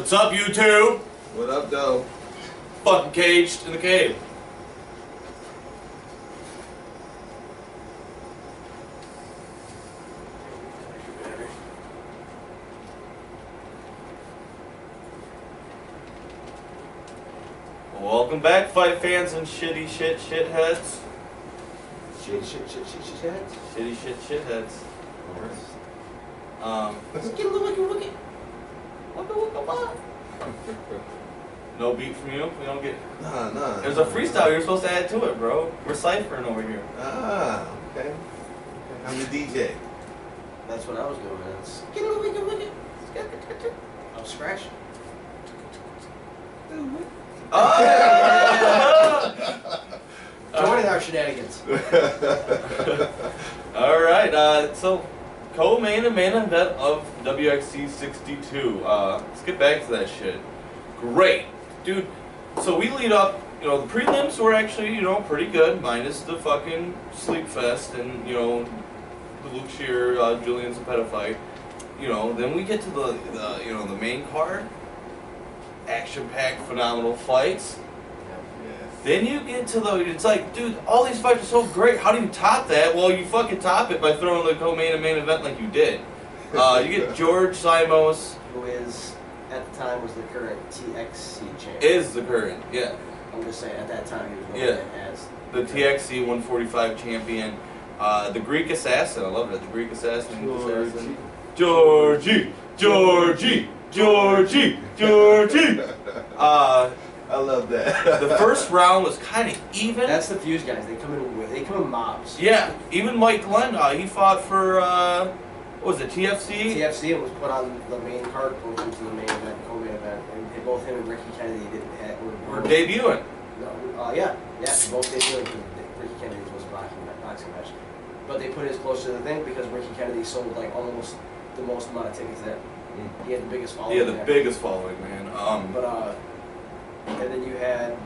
What's up, you two? What up, though? Fucking caged in the cave. Welcome back, fight fans and shitty shitheads. Shitty shitheads? Shitty shitheads. Let's get a little wicked. No beat from you? We don't get... Nah. There's a freestyle you're supposed to add to it, bro. We're ciphering over here. Ah, okay. I'm the DJ. That's what I was doing, man. Get a little wicked. I'm scratching. Joining our shenanigans. Alright, so co-main and main event of WXC 62. Let's get back to that shit. Great. Dude, so we lead up, the prelims were actually, pretty good, minus the fucking sleep fest and, the Luke Shear, Julian Zepeda fight. Then we get to the main card. Action-packed, phenomenal fights. Then you get to it's like, dude, all these fights are so great. How do you top that? Well, you fucking top it by throwing the co-main and main event like you did. You get George Simos, who is, at the time, was the current TXC champion. Is the current, yeah. I'm just saying, at that time, he was known as the TXC 145 champion. The Greek Assassin, I love it. The Greek Assassin. Georgie. I love that. The first round was kind of even. That's the Fuse guys. They come in mobs. Yeah, even Mike Glenn, he fought for what was it, TFC? TFC was put on the main card, both into the main event, co-main event, and both him and Ricky Kennedy were debuting. Yeah, both debuting. Ricky Kennedy was a boxing match, but they put it as close to the thing because Ricky Kennedy sold like almost the most amount of tickets there. He had the biggest following. Yeah, the biggest following, man. And then you had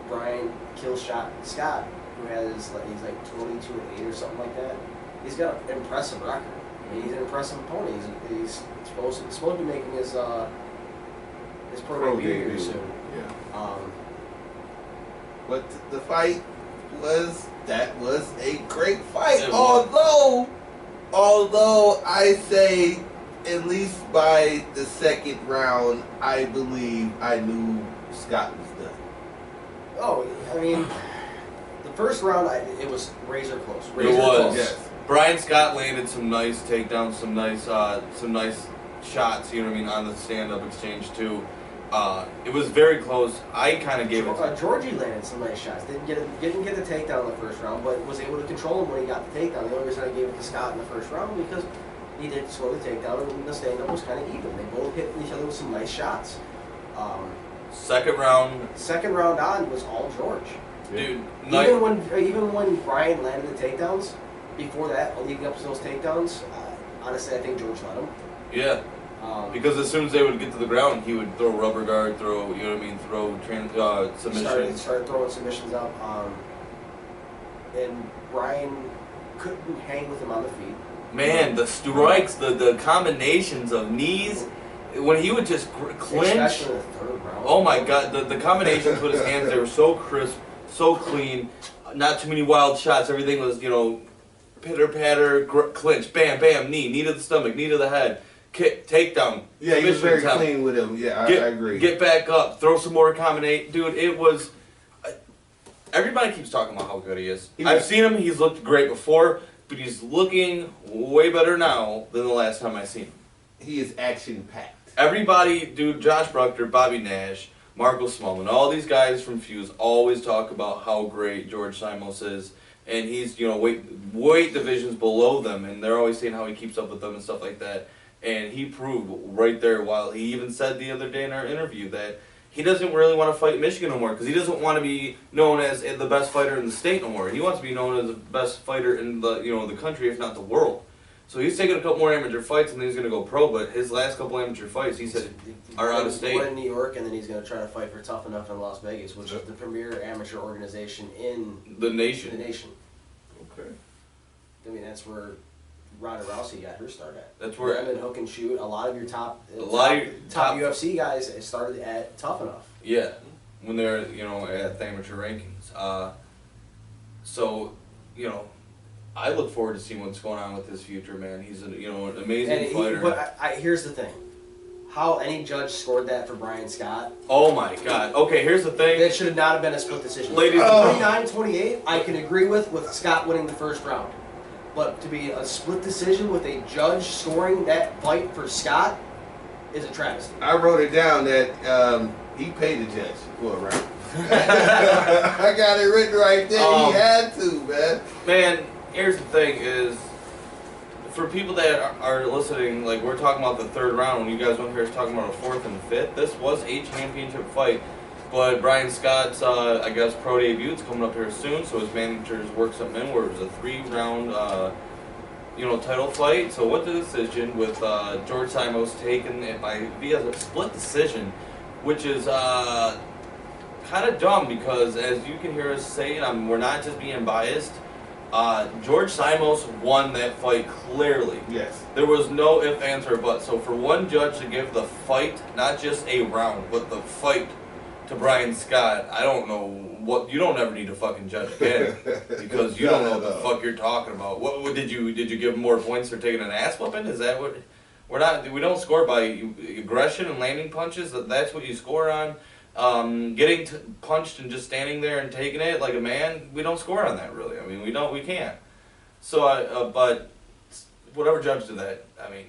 Brian Killshot Scott, who has he's like 22-8 or something like that. He's got an impressive record. He's an impressive opponent. He's supposed to be making his pro debut here soon. Yeah. But the fight was a great fight. Although I say, at least by the second round, I believe I knew Scott was done. Oh, I mean, the first round, it was razor close. It was. Yes. Brian Scott landed some nice takedowns, some nice shots. On the stand-up exchange too. It was very close. I kind of gave it. Georgie landed some nice shots. Didn't get the takedown in the first round, but was able to control him when he got the takedown. The only reason I gave it to Scott in the first round because he did score the takedown, and the stand-up was kind of even. They both hit each other with some nice shots. Second round on was all George. Dude. Even when Brian landed the takedowns, before that, leading up to those takedowns, honestly, I think George let him. Yeah. Because as soon as they would get to the ground, he would throw rubber guard, throw submissions. Started throwing submissions up. And Brian couldn't hang with him on the feet. Man, the strikes, the combinations of knees, when he would just clinch. Especially in the third round. Oh my God, the combinations with his hands, they were so crisp, so clean, not too many wild shots. Everything was, pitter patter, clinch, bam, bam, knee to the stomach, knee to the head, kick, takedown. Yeah, he was very clean with him. Yeah, I agree. Get back up, throw some more combination. Dude, it was. Everybody keeps talking about how good he is. I've seen him, he's looked great before, but he's looking way better now than the last time I seen him. He is action-packed. Everybody, dude, Josh Bruckner, Bobby Nash, Marco Smallman, all these guys from Fuse always talk about how great George Simos is. And he's, weight divisions below them, and they're always saying how he keeps up with them and stuff like that. And he proved right there, while he even said the other day in our interview that he doesn't really want to fight Michigan no more, because he doesn't want to be known as the best fighter in the state no more. He wants to be known as the best fighter in the country, if not the world. So he's taking a couple more amateur fights, and then he's going to go pro, but his last couple amateur fights, he said, are out of state. One in New York, and then he's going to try to fight for Tough Enough in Las Vegas, which is the premier amateur organization in the nation. The nation. Okay. I mean, that's where Ronda Rousey got her start at. That's where and hook and shoot. A lot of your top UFC guys started at Tough Enough. Yeah, when they're at the amateur rankings. So, I look forward to seeing what's going on with his future, man. He's an amazing fighter. But here's the thing. How any judge scored that for Brian Scott. Oh my God. Okay, here's the thing. It should have not have been a split decision. Ladies, 29-28, I can agree with Scott winning the first round. But to be a split decision with a judge scoring that fight for Scott is a travesty. I wrote it down that he paid the judge for a round. I got it written right there. He had to, man. Man, here's the thing is, for people that are listening, like we're talking about the third round, when you guys went here talking about a fourth and fifth, this was a championship fight. But Brian Scott's, I guess, pro debut is coming up here soon, so his managers worked something in where it was a 3-round, title fight. So what the decision with George Simos taking it via a split decision, which is kind of dumb because, as you can hear us say, we're not just being biased. George Simos won that fight clearly. Yes. There was no ifs, ands, or buts. So for one judge to give the fight, not just a round, but the fight to Brian Scott, I don't know what. You don't ever need to fucking judge again because you don't know what the fuck you're talking about. What did you give him more points for taking an ass whooping? Is that what? We don't score by aggression and landing punches. That's what you score on. Getting punched and just standing there and taking it like a man, we don't score on that really. I mean, we can't. So but whatever judge did that, I mean,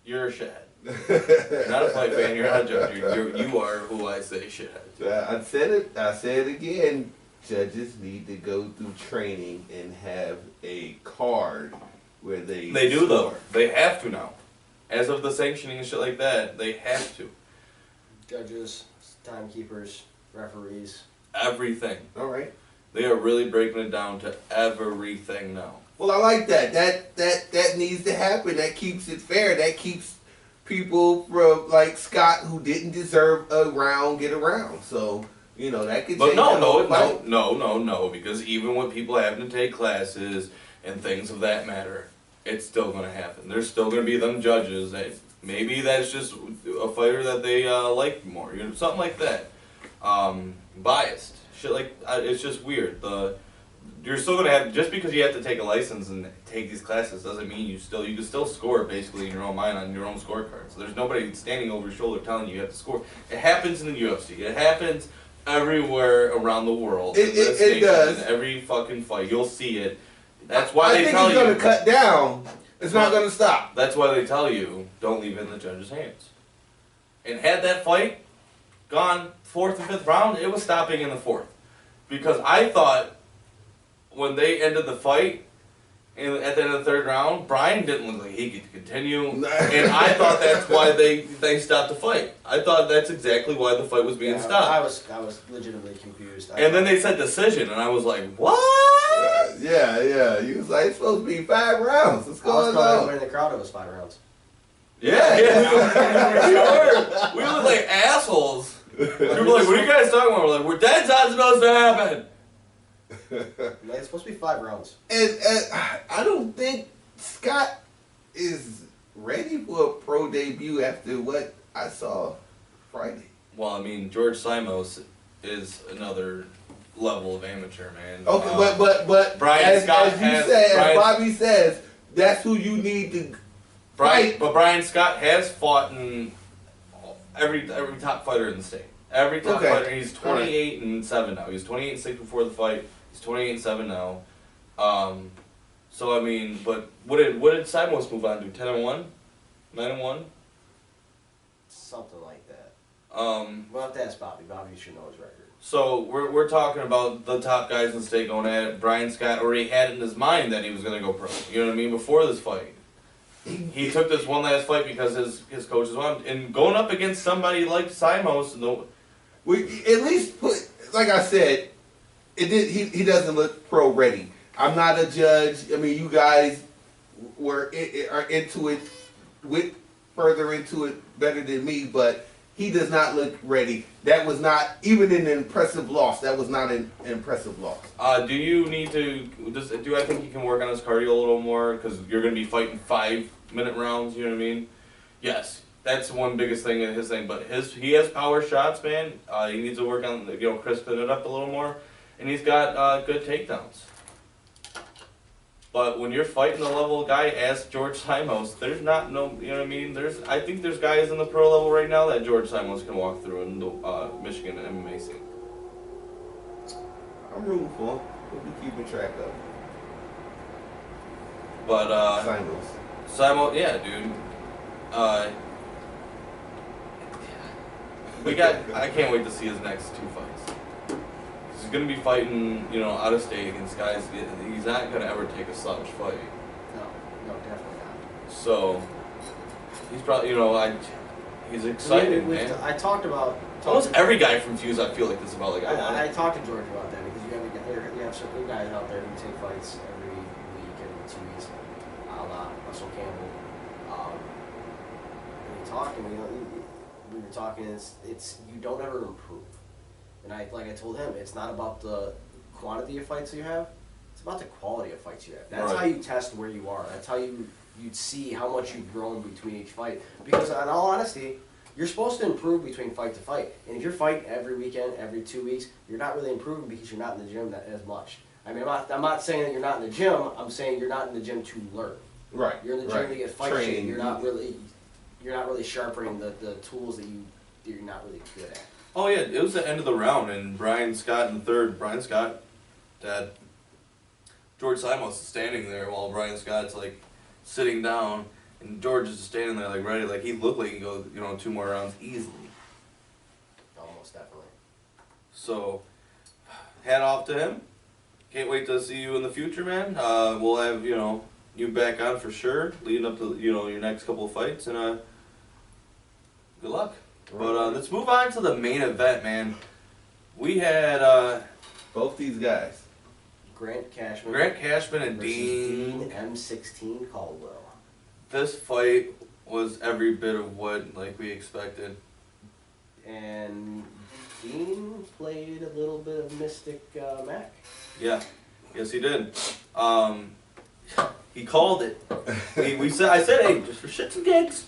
you're a shithead. You're not a fight fan. You're not a judge. You are who I say shithead. I said it. I say it again. Judges need to go through training and have a card where they. They do though. They have to now. As of the sanctioning and shit like that, they have to. Judges, timekeepers, referees. Everything. All right. They are really breaking it down to everything now. Well, I like that. That needs to happen. That keeps it fair. That keeps people from like Scott who didn't deserve a round get a round. So that could. But no, because even with people having to take classes and things of that matter, it's still going to happen. There's still going to be them judges that. Maybe that's just a fighter that they like more, something like that. Biased, shit like it's just weird. You're still gonna have just because you have to take a license and take these classes doesn't mean you can still score basically in your own mind on your own scorecard. So there's nobody standing over your shoulder telling you have to score. It happens in the UFC. It happens everywhere around the world. It does. In every fucking fight, you'll see it. That's why they tell you. I think it's gonna cut down. It's not going to stop. That's why they tell you, don't leave it in the judge's hands. And had that fight gone 4th and 5th round, it was stopping in the 4th. Because I thought when they ended the fight, at the end of the 3rd round, Brian didn't look like he could continue. And I thought that's why they stopped the fight. I thought that's exactly why the fight was being stopped. I was legitimately confused. And then they said decision, and I was like, what? Yeah. He was like, it's supposed to be 5 rounds. What's going on? In the crowd, it was 5 rounds. Yeah. We look like assholes. We were like, what are you guys talking about? We're like, we're dead not supposed to happen. It's supposed to be 5 rounds. And I don't think Scott is ready for a pro debut after what I saw Friday. Well, I mean, George Simos is another level of amateur, man. Okay, but Brian Scott as Bobby says, that's who you need to fight. But Brian Scott has fought in every top fighter in the state. Every top fighter. He's 28-7 now. He was 28-6 before the fight. He's 28-7 now. So I mean, but what did Simos move on to? 10-1, 9-1, something like that. We'll have to ask Bobby. Bobby should know his record. So we're talking about the top guys in the state going at it. Brian Scott already had in his mind that he was going to go pro. You know what I mean? Before this fight, he took this one last fight because his coaches wanted, and going up against somebody like Simos. We at least put, like I said, he doesn't look pro ready. I'm not a judge. I mean, you guys are into it, further into it better than me, but he does not look ready. That was not even an impressive loss. That was not an impressive loss. Do you need to? Do I think you can work on his cardio a little more because you're going to be fighting 5-minute rounds? You know what I mean? Yes, that's one biggest thing in his thing. But he has power shots, man. He needs to work on crisping it up a little more, and he's got good takedowns. But when you're fighting a level guy as George Simos, there's not no, you know what I mean? I think there's guys in the pro level right now that George Simos can walk through in the Michigan MMA scene. I'm rooting for him. We'll be keeping track of. But Simos, yeah, dude. I can't wait to see his next 2 fights. He's gonna be fighting, out of state against guys. He's not gonna ever take a slouch fight. No, definitely not. So he's probably, he's excited, man. I talked about almost every guy from Fuse. I feel like this about like I talked to George about that because you have certain guys out there who take fights every week, every 2 weeks, a la Russell Campbell. And we talked, and we were talking. It's you don't ever improve. And I told him, it's not about the quantity of fights you have, it's about the quality of fights you have. That's how you test where you are. That's how you'd see how much you've grown between each fight. Because in all honesty, you're supposed to improve between fight to fight. And if you're fighting every weekend, every 2 weeks, you're not really improving because you're not in the gym as much. I mean, I'm not saying that you're not in the gym, I'm saying you're not in the gym to learn. Right. You're in the gym to get fight shape. You're not really sharpening the tools that you're not really good at. Oh yeah, it was the end of the round, and Brian Scott in the third. Brian Scott, Dad, George Simos is standing there while Brian Scott's like sitting down, and George is just standing there like ready, like he looked like he could go 2 more rounds easily. Almost definitely. So, hat off to him. Can't wait to see you in the future, man. We'll have you back on for sure, leading up to your next couple of fights, and good luck. But let's move on to the main event, man. We had both these guys. Grant Cashman and Dean M16 Caldwell. This fight was every bit of what we expected. And Dean played a little bit of Mystic Mac. Yeah, yes he did. He called it. I said, hey, just for shits and gigs,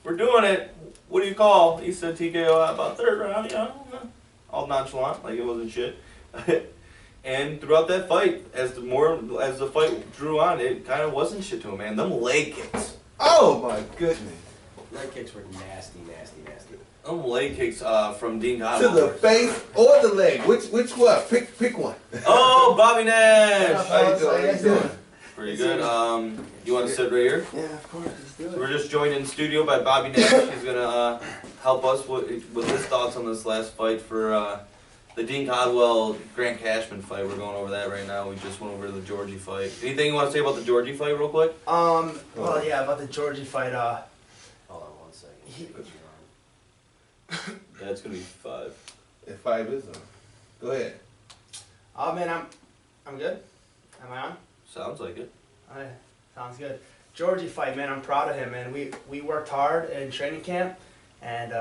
we're doing it. What do you call? He said TKO about 3rd round, all nonchalant, like it wasn't shit. And throughout that fight, as the fight drew on, it kind of wasn't shit to him, man. Them leg kicks. Oh my goodness. Leg kicks were nasty, nasty, nasty. Them leg kicks from Dean To Caldwell. the face or the leg? Which one? Pick one. Oh, Bobby Nash. How you doing? Pretty good. You want to sit right here? Yeah, of course. Let's do it. We're just joined in studio by Bobby Nash. He's gonna help us with his thoughts on this last fight for the Dean Caldwell Grant Cashman fight. We're going over that right now. We just went over the Georgie fight. Anything you want to say about the Georgie fight, real quick? Well, yeah, about the Georgie fight. Hold on 1 second. Yeah, it's gonna be 5. If 5 is on. Go ahead. Oh man, I'm good. Am I on? Sounds like it. Alright, sounds good. Georgie fight, man, I'm proud of him, man. We worked hard in training camp, and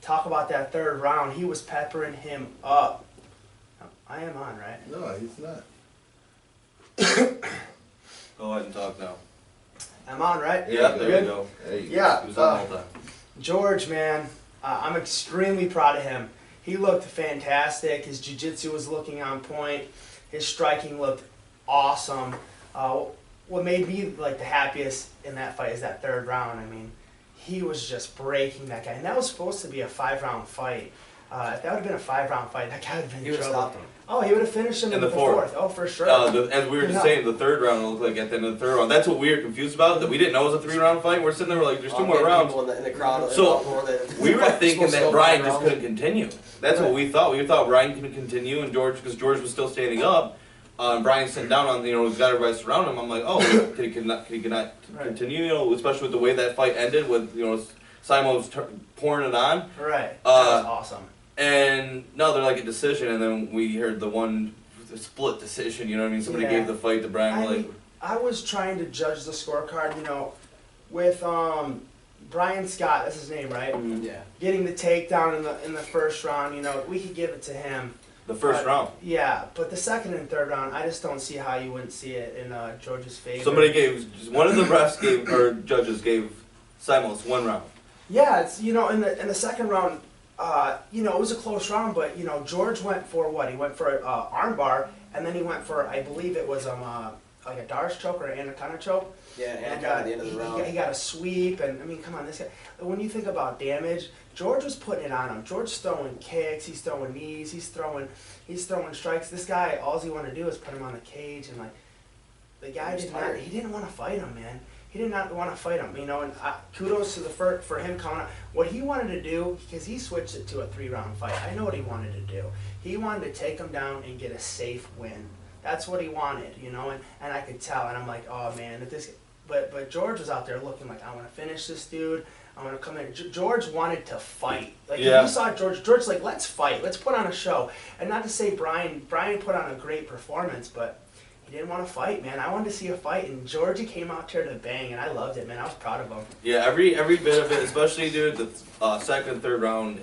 talk about that 3rd round. He was peppering him up. I am on, right? No, he's not. Go ahead and talk now. I'm on, right? Yeah, there you go. There you go. Yeah. He was on all the time. George, man, I'm extremely proud of him. He looked fantastic. His jiu-jitsu was looking on point. His striking looked awesome. What made me the happiest in that fight is that 3rd round. I mean, he was just breaking that guy, and that was supposed to be a 5-round fight. If that would have been a 5-round fight, that guy would have been He in would have trouble. stopped him. Oh, he would have finished him In in the the fourth. 4th. Oh, for sure. As we were just saying, the 3rd round looked like at the end of the 3rd round. That's what we were confused about, that we didn't know it was a 3-round fight. We're sitting there, we're like, there's 2 more rounds. In the crowd. So, we were It's thinking supposed to that go Brian 5 just rounds. couldn't continue. That's what we thought. We thought Brian couldn't continue, and because George was still standing up, Brian sitting down on, he's got everybody surround him. I'm like, oh, could he not continue? Especially with the way that fight ended, with Simons pouring it on. Right. That was awesome. And no, they're like a decision, and then we heard the split decision. You know what I mean? Somebody Yeah. gave the fight to Brian. I was trying to judge the scorecard, with Brian Scott, that's his name, right? Yeah. Getting the takedown in the first round, we could give it to him. The first round. Yeah, but the second and third round, I just don't see how you wouldn't see it in George's favor. One of the refs gave, or judges gave Simons 1 round. Yeah, it's in the second round, it was a close round, but George went for what? He went for an armbar, and then he went for, I believe it was like a Darce choke or an Anaconda choke. Yeah, And at the end of the round. he got a sweep, and I mean, come on, this guy. When you think about damage, George was putting it on him. George's throwing kicks, he's throwing knees, he's throwing strikes. This guy, all he wanted to do was put him on the cage, and like the guy he didn't want to fight him, man. He did not want to fight him, and kudos to for him coming out. What he wanted to do, because he switched it to a 3-round fight. I know what he wanted to do. He wanted to take him down and get a safe win. That's what he wanted, and I could tell, and I'm like, oh man, if this. But George was out there looking like, I want to finish this dude. I want to come in. George wanted to fight. Like, if you saw George's like, let's fight. Let's put on a show. And not to say Brian put on a great performance, but he didn't want to fight, man. I wanted to see a fight, and Georgie came out there to bang, and I loved it, man. I was proud of him. Yeah, every bit of it, especially, dude, the second, third round.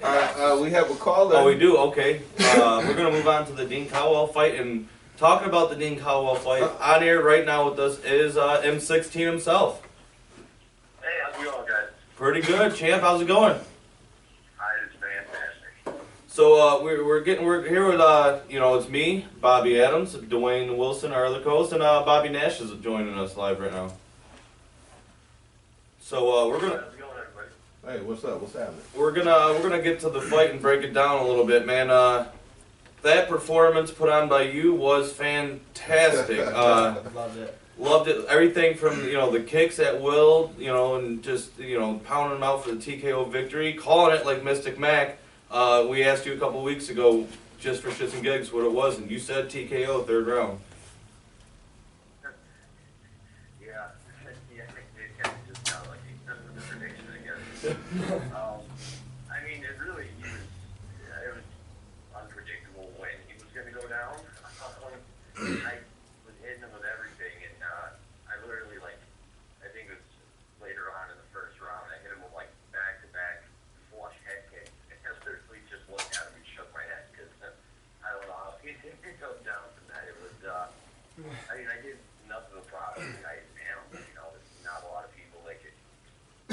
We have a caller. Oh, we do? Okay. We're going to move on to the Dean Caldwell fight, and talking about the Dean Caldwell fight, on air right now with us is M16 himself. Hey, how's it going, guys? Pretty good, champ. How's it going? Hi, it's fantastic. So we're here with it's me, Bobby Adams, Dwayne Wilson, our other co-host, and Bobby Nash is joining us live right now. So we're gonna. How's it going, everybody? Hey, what's up? What's happening? We're gonna get to the fight and break it down a little bit, man. That performance put on by you was fantastic. Loved it. Loved it. Everything from the kicks at will, and just pounding them out for the TKO victory, calling it like Mystic Mac. We asked you a couple weeks ago, just for shits and gigs, what it was, and you said TKO 3rd round. Yeah, it kind of just sounded like a prediction, I guess. I mean, it was unpredictable when he was going to go down. I was hitting him with everything, and I literally, I think it was later on in the first round, I hit him with, back-to-back flush head kicks. And I literally just looked at him and shook my head, because I don't know how he didn't go down from that. It was, I mean, I did nothing but proud of the guy. There's not a lot of people that could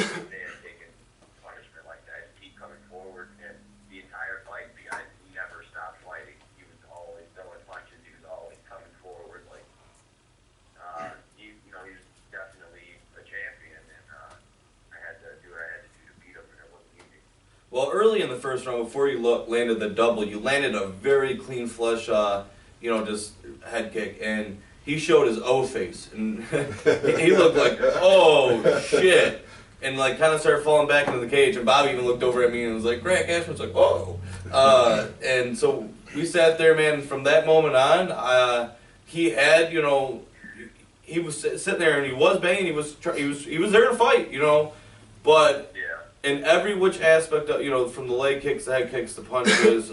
stand taking punishment like that and keep coming forward. And the entire fight, the guy never stopped fighting. He was always throwing punches. He was always coming forward. He was definitely a champion, and I had to do what I had to do to beat him, and it wasn't easy. Well, early in the first round, before you landed the double, you landed a very clean flush, just head kick, and he showed his O face, and he looked like, oh shit, and kind of started falling back into the cage. And Bobby even looked over at me and was like, Grant Cashman's like, whoa, and so we sat there, man. From that moment on, he had, he was sitting there and he was banging. He was there to fight, but. Yeah. In every which aspect of, from the leg kicks, the head kicks, the punches,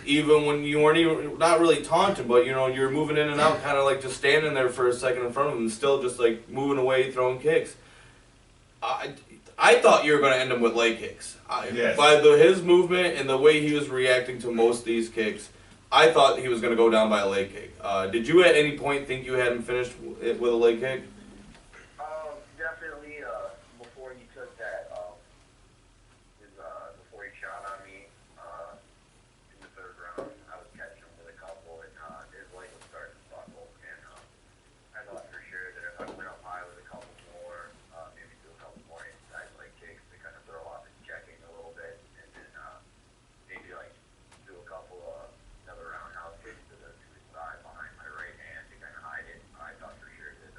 even when you weren't not really taunting, but you're moving in and out, kind of like just standing there for a second in front of him, and still just moving away, throwing kicks. I thought you were going to end him with leg kicks. Yes. By his movement and the way he was reacting to most of these kicks, I thought he was going to go down by a leg kick. Did you at any point think you had him finished with a leg kick? Definitely, before he took that, before he shot on me, in the 3rd round, I was catching him with a couple, and his leg was starting to buckle, and I thought for sure that if I went up high with a couple more, maybe do a couple more inside leg kicks to kind of throw off his checking a little bit, and then maybe do a couple another roundhouse kicks to his thigh behind my right hand to kind of hide it. I thought for sure that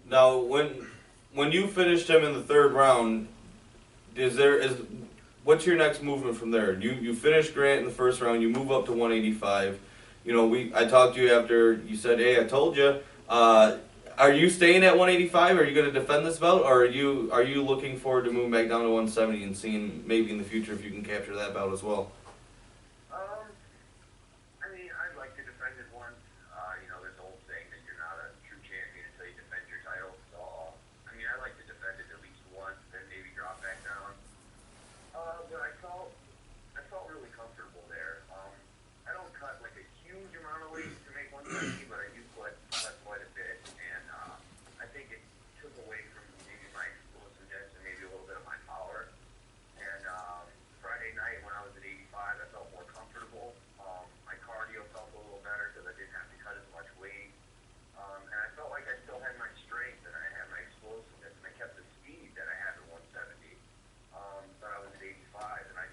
Now, when you finished him in the third round, what's your next movement from there? You finish Grant in the first round. You move up to 185. You know, I talked to you after you said, "Hey, I told you." Are you staying at 185? Are you going to defend this belt, or are you looking forward to moving back down to 170 and seeing maybe in the future if you can capture that belt as well? I mean, I'd like to defend it once. You know, there's an old saying that you're not a true champion until you defend your title. So, I mean, I'd like to defend it at least once, then maybe drop back down. But I felt really comfortable there. I don't cut like a huge amount of weight to make 170, but I do cut quite a bit, and I think it took away from maybe my explosiveness and maybe a little bit of my power. And Friday night when I was at 85, I felt more comfortable. My cardio felt a little better because I didn't have to cut as much weight, and I felt like I still had my strength and I had my explosiveness, and I kept the speed that I had at 170. But I was at 85, and I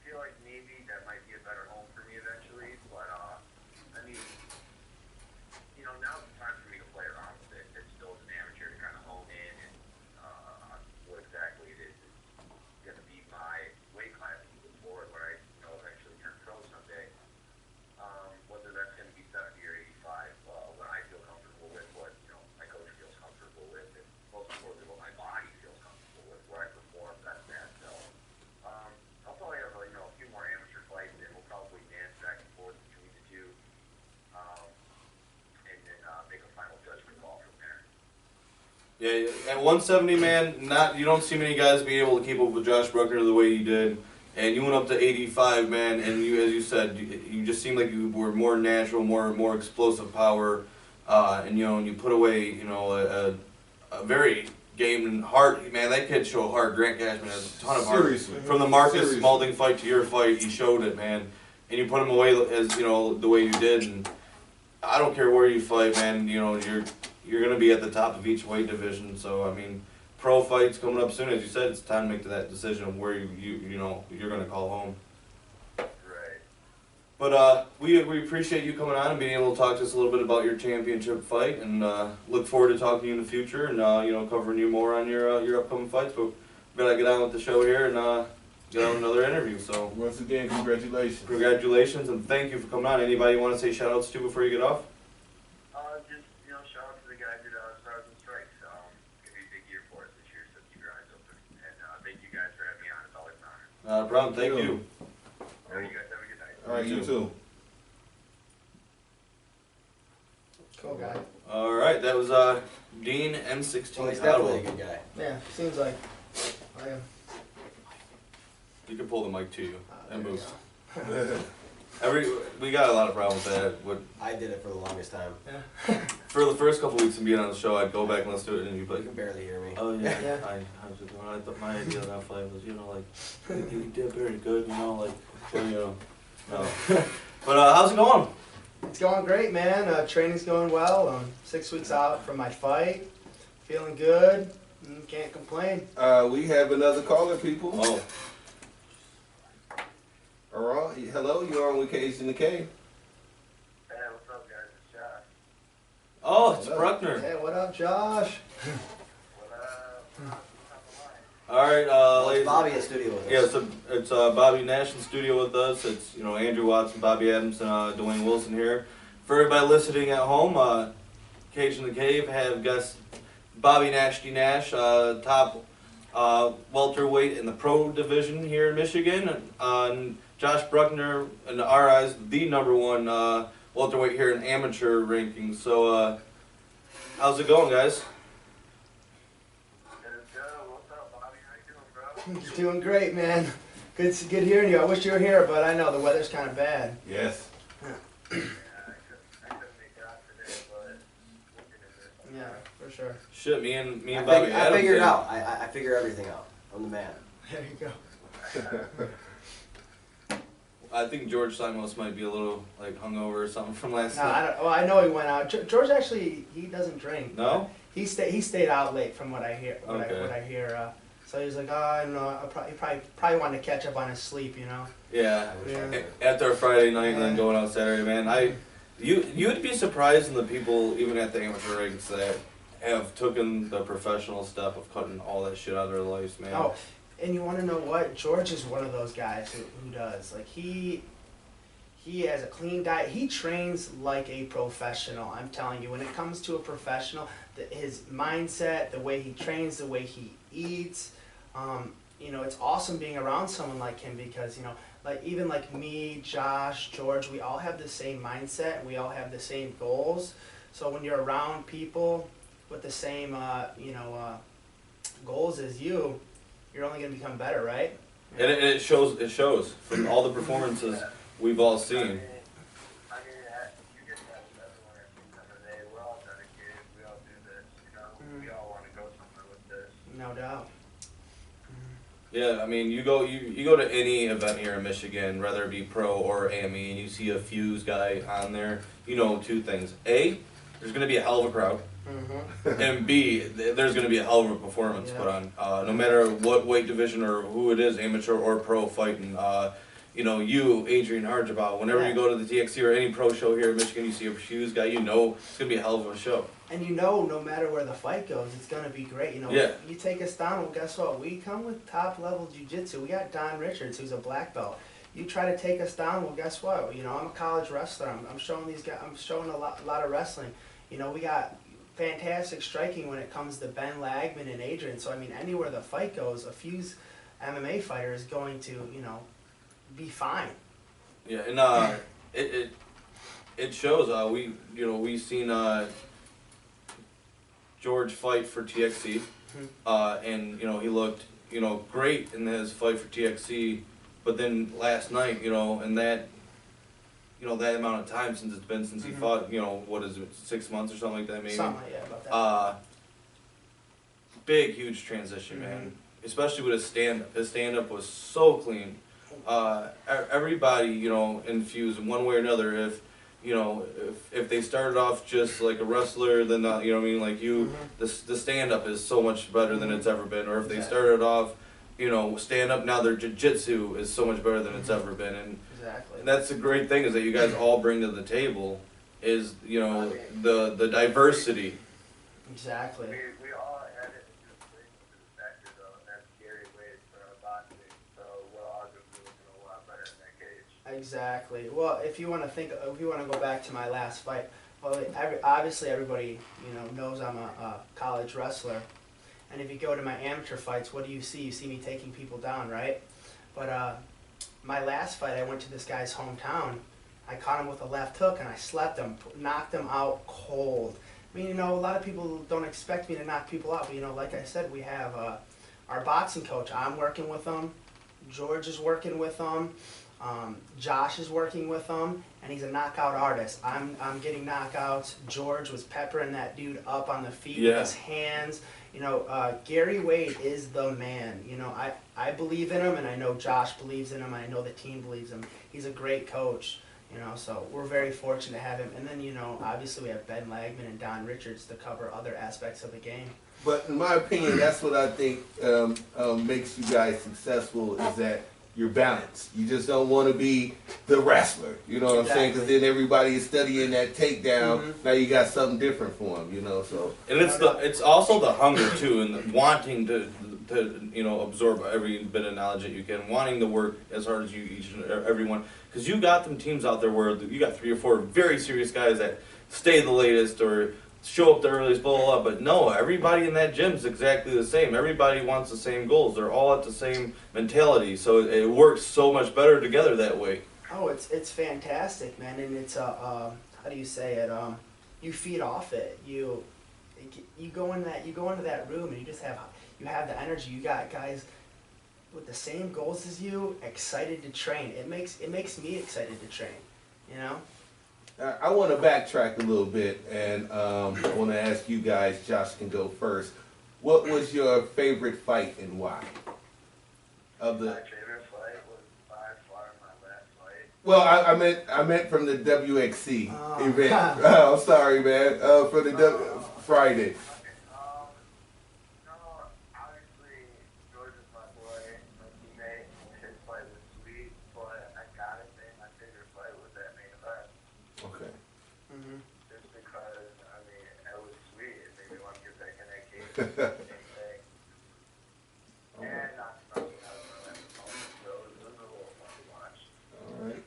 feel like maybe that might be a better home for me eventually. But I mean, you know, now's the time for me to play around with it. It's still as an amateur to kind of hone in and what exactly it is going to be my weight class moving forward, where I, you know, eventually turn pro someday. Whether that's going to be 70 or 85, what I feel comfortable with, what, you know, my coach feels comfortable with, and most importantly, what my body feels comfortable with, where I perform best at. So I'll probably have, you know, a few more amateur fights, and we'll probably dance back and forth between the two, and then make a final judgment call from there. Yeah, at 170, man, you don't see many guys be able to keep up with Josh Bruckner the way you did. And you went up to 85, man, and you, as you said, you just seemed like you were more natural, more explosive power, and you know, and you put away, you know, a very game and heart. Man, that kid showed heart. Grant Cashman has a ton of heart. Seriously. From the Marcus Seriously. Spalding fight to your fight, he showed it, man. And you put him away as, you know, the way you did. And I don't care where you fight, man. You know, you're gonna be at the top of each weight division. So I mean, pro fights coming up soon. As you said, it's time to make that decision of where you know you're gonna call home. Right. But we appreciate you coming on and being able to talk to us a little bit about your championship fight, and look forward to talking to you in the future and you know, covering you more on your upcoming fights. But we gotta get on with the show here and get on another interview. So Once again, congratulations. congratulations and thank you for coming on. Anybody you want to say shout outs to before you get off? Just, you know, shout out to the guys at Stars and Strikes. It's gonna be a big year for us this year, so keep your eyes open. And thank you guys for having me on. It's always an honor. Not a problem. Thank you. All right, you guys have a good night. All right, you too. Cool guy. All right, that was Dean M16. Well, he's definitely a Ottawa. good guy. Yeah, seems like. I am. You can pull the mic to you. There That you moves. go. We got a lot of problems with that. I did it for the longest time. Yeah. For the first couple weeks of being on the show, I'd go back and listen to it, and you'd be You like, can barely hear me. "Oh yeah, Yeah. how's it going?" I thought my idea of that fight was, you know, like you did very good, you know, like well, you know, no. But how's it going? It's going great, man. Training's going well. I'm 6 weeks out from my fight. Feeling good. Can't complain. We have another caller, people. Oh, All right. Hello, you're on with Cage in the Cave. Hey, what's up, guys? It's Josh. oh, it's Hello. Bruckner. Hey, what up, Josh? What up? Top of line. All right, Well, ladies. it's Bobby in studio with us. Yeah, it's Bobby Nash in studio with us. It's, you know, Andrew Watson, Bobby Adams, and Dwayne Wilson here. For everybody listening at home, Cage in the Cave have guest Bobby Nasty Nash, top welterweight in the pro division here in Michigan. And Josh Bruckner, in our eyes, the #1 welterweight here in amateur rankings. So, how's it going, guys? Let's go. What's up, Bobby? How you doing, bro? Doing great, man. Good hearing you. I wish you were here, but I know the weather's kind of bad. Yes. Yeah, I couldn't make it out today, but looking at this. Yeah, for sure. Shit, me and I Bobby Adams. figured it yeah. out. I figure everything out. I'm the man. There you go. I think George Simos might be a little like hungover or something from last No, night. I don't. Well, I know he went out. George actually, he doesn't drink. No? He stayed out late from what I hear. Okay. What I hear. So he was like, oh, I don't know. He probably wanted to catch up on his sleep, you know. Yeah. I wish I Yeah. could. After a Friday night and then Yeah. going out Saturday, man. You'd be surprised in the people even at the amateur ranks that have taken the professional step of cutting all that shit out of their lives, man. Oh, and you want to know what? George is one of those guys who does. Like, he has a clean diet. He trains like a professional. I'm telling you, when it comes to a professional, his mindset, the way he trains, the way he eats, you know, it's awesome being around someone like him because, you know, like even like me, Josh, George, we all have the same mindset and we all have the same goals. So when you're around people with the same, you know, goals as you, you're only going to become better, right? And it shows. It shows from all the performances we've all seen. You get that with everyone at the end of the day. We're all dedicated. We all do this. You know, we all want to go somewhere with this. No doubt. Yeah, I mean, you go to any event here in Michigan, whether it be pro or AME, and you see a Fuse guy on there. You know two things: A, there's going to be a hell of a crowd, and B, there's going to be a hell of a performance put on. No matter what weight division or who it is, amateur or pro fighting. You know, you, Adrian Archibald, whenever you go to the TXC or any pro show here in Michigan, you see a Fuse guy, you know it's going to be a hell of a show. And you know, no matter where the fight goes, it's going to be great. You know, you take us down, well, guess what? We come with top-level jiu-jitsu. We got Don Richards, who's a black belt. You try to take us down, well, guess what? You know, I'm a college wrestler. I'm showing these guys. I'm showing a lot of wrestling. You know, we got fantastic striking when it comes to Ben Lagman and Adrian. So I mean, anywhere the fight goes, a Fuse MMA fighter is going to, you know, be fine. Yeah, and it shows. We seen George fight for TXC, and you know he looked great in his fight for TXC, but then last night, and that amount of time since he fought, what is it, 6 months or something like that maybe. Something like that, about that. Big huge transition, man. Especially with his stand up. His stand up was so clean. Everybody, in Fuse in one way or another, if they started off just like a wrestler, then not, like you, the stand up is so much better than it's ever been. Or if they started off, stand up, now their jiu-jitsu is so much better than it's ever been. And that's the great thing, is that you guys all bring to the table is, the diversity. Exactly. We all had it in this thing with the factor though, and that's Gary Wade for our boxing. So we're all going to be looking a lot better in that cage. Exactly. Well, if you want to go back to my last fight, well, obviously everybody knows I'm a college wrestler, and if you go to my amateur fights, what do you see? You see me taking people down, right? But my last fight, I went to this guy's hometown. I caught him with a left hook, and I slept him, knocked him out cold. I mean, a lot of people don't expect me to knock people out, but like I said, we have our boxing coach. I'm working with him. George is working with him. Josh is working with him, and he's a knockout artist. I'm getting knockouts. George was peppering that dude up on the feet with his hands. Gary Wade is the man. I believe in him, and I know Josh believes in him, and I know the team believes in him. He's a great coach. So we're very fortunate to have him. And then, obviously we have Ben Lagman and Don Richards to cover other aspects of the game. But in my opinion, that's what I think makes you guys successful, is that you're balanced. You just don't want to be the wrestler. You know what I'm saying? Because then everybody is studying that takedown. Now you got something different for them, So. And it's also the hunger too, and the wanting to absorb every bit of knowledge that you can, wanting to work as hard as each and everyone. Because you got them teams out there where you got 3 or 4 very serious guys that stay the latest or show up the earliest, blah, blah, blah. But no, everybody in that gym is exactly the same. Everybody wants the same goals. They're all at the same mentality. So it works so much better together that way. Oh, it's fantastic, man. And it's how do you say it? You feed off it. You go into that room, and you have the energy. You got guys with the same goals as you, excited to train. It makes me excited to train. I want to backtrack a little bit, and I want to ask you guys. Josh can go first. What was your favorite fight and why? My favorite fight was by far my last fight. Well, I meant from the WXC event. I'm sorry, man. For the Friday. And not to mention how that's so it was a little fun to watch. All right.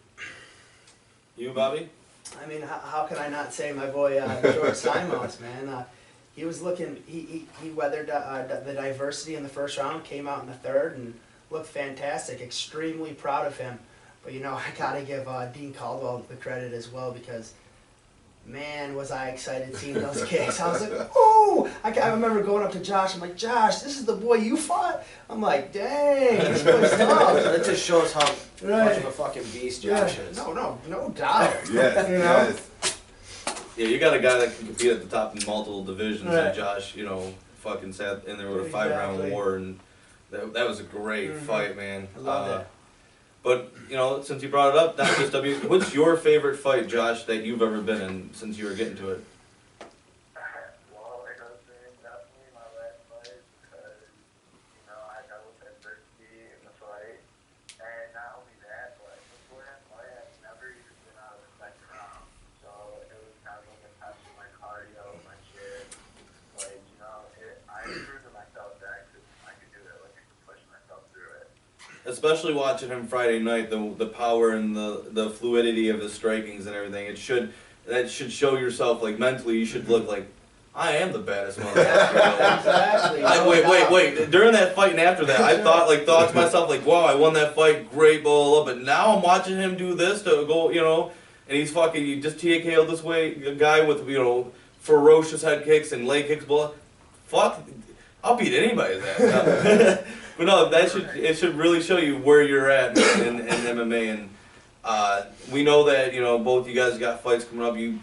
You, Bobby? I mean, how can I not say my boy George Simos, man? He was looking. He weathered the diversity in the first round. Came out in the third and looked fantastic. Extremely proud of him. But you know, I gotta give Dean Caldwell the credit as well because, man, was I excited seeing those kicks. I was like, oh! I remember going up to Josh. I'm like, Josh, this is the boy you fought. I'm like, dang, this boy's tough. That just shows how Right. much of a fucking beast Josh is. No doubt. Yes, You know? yes. Yeah, you got a guy that can compete at the top in multiple divisions, Right. and Josh, you know, fucking sat in there with a 5-round Exactly. war, and that was a great Mhm. fight, man. I loved it. But, you know, since you brought it up, not just what's your favorite fight, Josh, that you've ever been in since you were getting to it? Well, it has been definitely my last fight because, you know, I dealt with adversity in the fight. And not only that, but before that fight, I've never even been out of the second round. So it was kind of like a test of my cardio, my shit. Like, you know, I proved to myself that I could do it. Like, I could push myself through it. Especially watching him Friday night, the power and the fluidity of his strikings and everything. That should show yourself, like, mentally, you should look like, I am the baddest motherfucker. Exactly. Wait. During that fight and after that, I thought to myself, like, wow, I won that fight, great, blah, blah, blah. But now I'm watching him do this to go, you know, and he's fucking, you just TKO'd this way, a guy with, you know, ferocious head kicks and leg kicks, blah. Fuck, I'll beat anybody's ass. But no, it should really show you where you're at in MMA, and we know that, you know, both you guys got fights coming up. You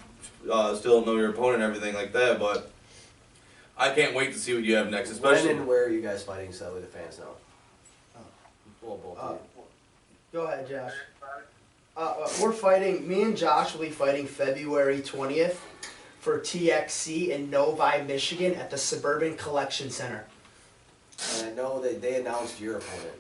still don't know your opponent and everything like that, but I can't wait to see what you have next, especially. When and where are you guys fighting so that the fans know? Well, both of you. Go ahead, Josh. We're fighting. Me and Josh will be fighting February 20th for TXC in Novi, Michigan, at the Suburban Collection Center. And I know that they announced your opponent.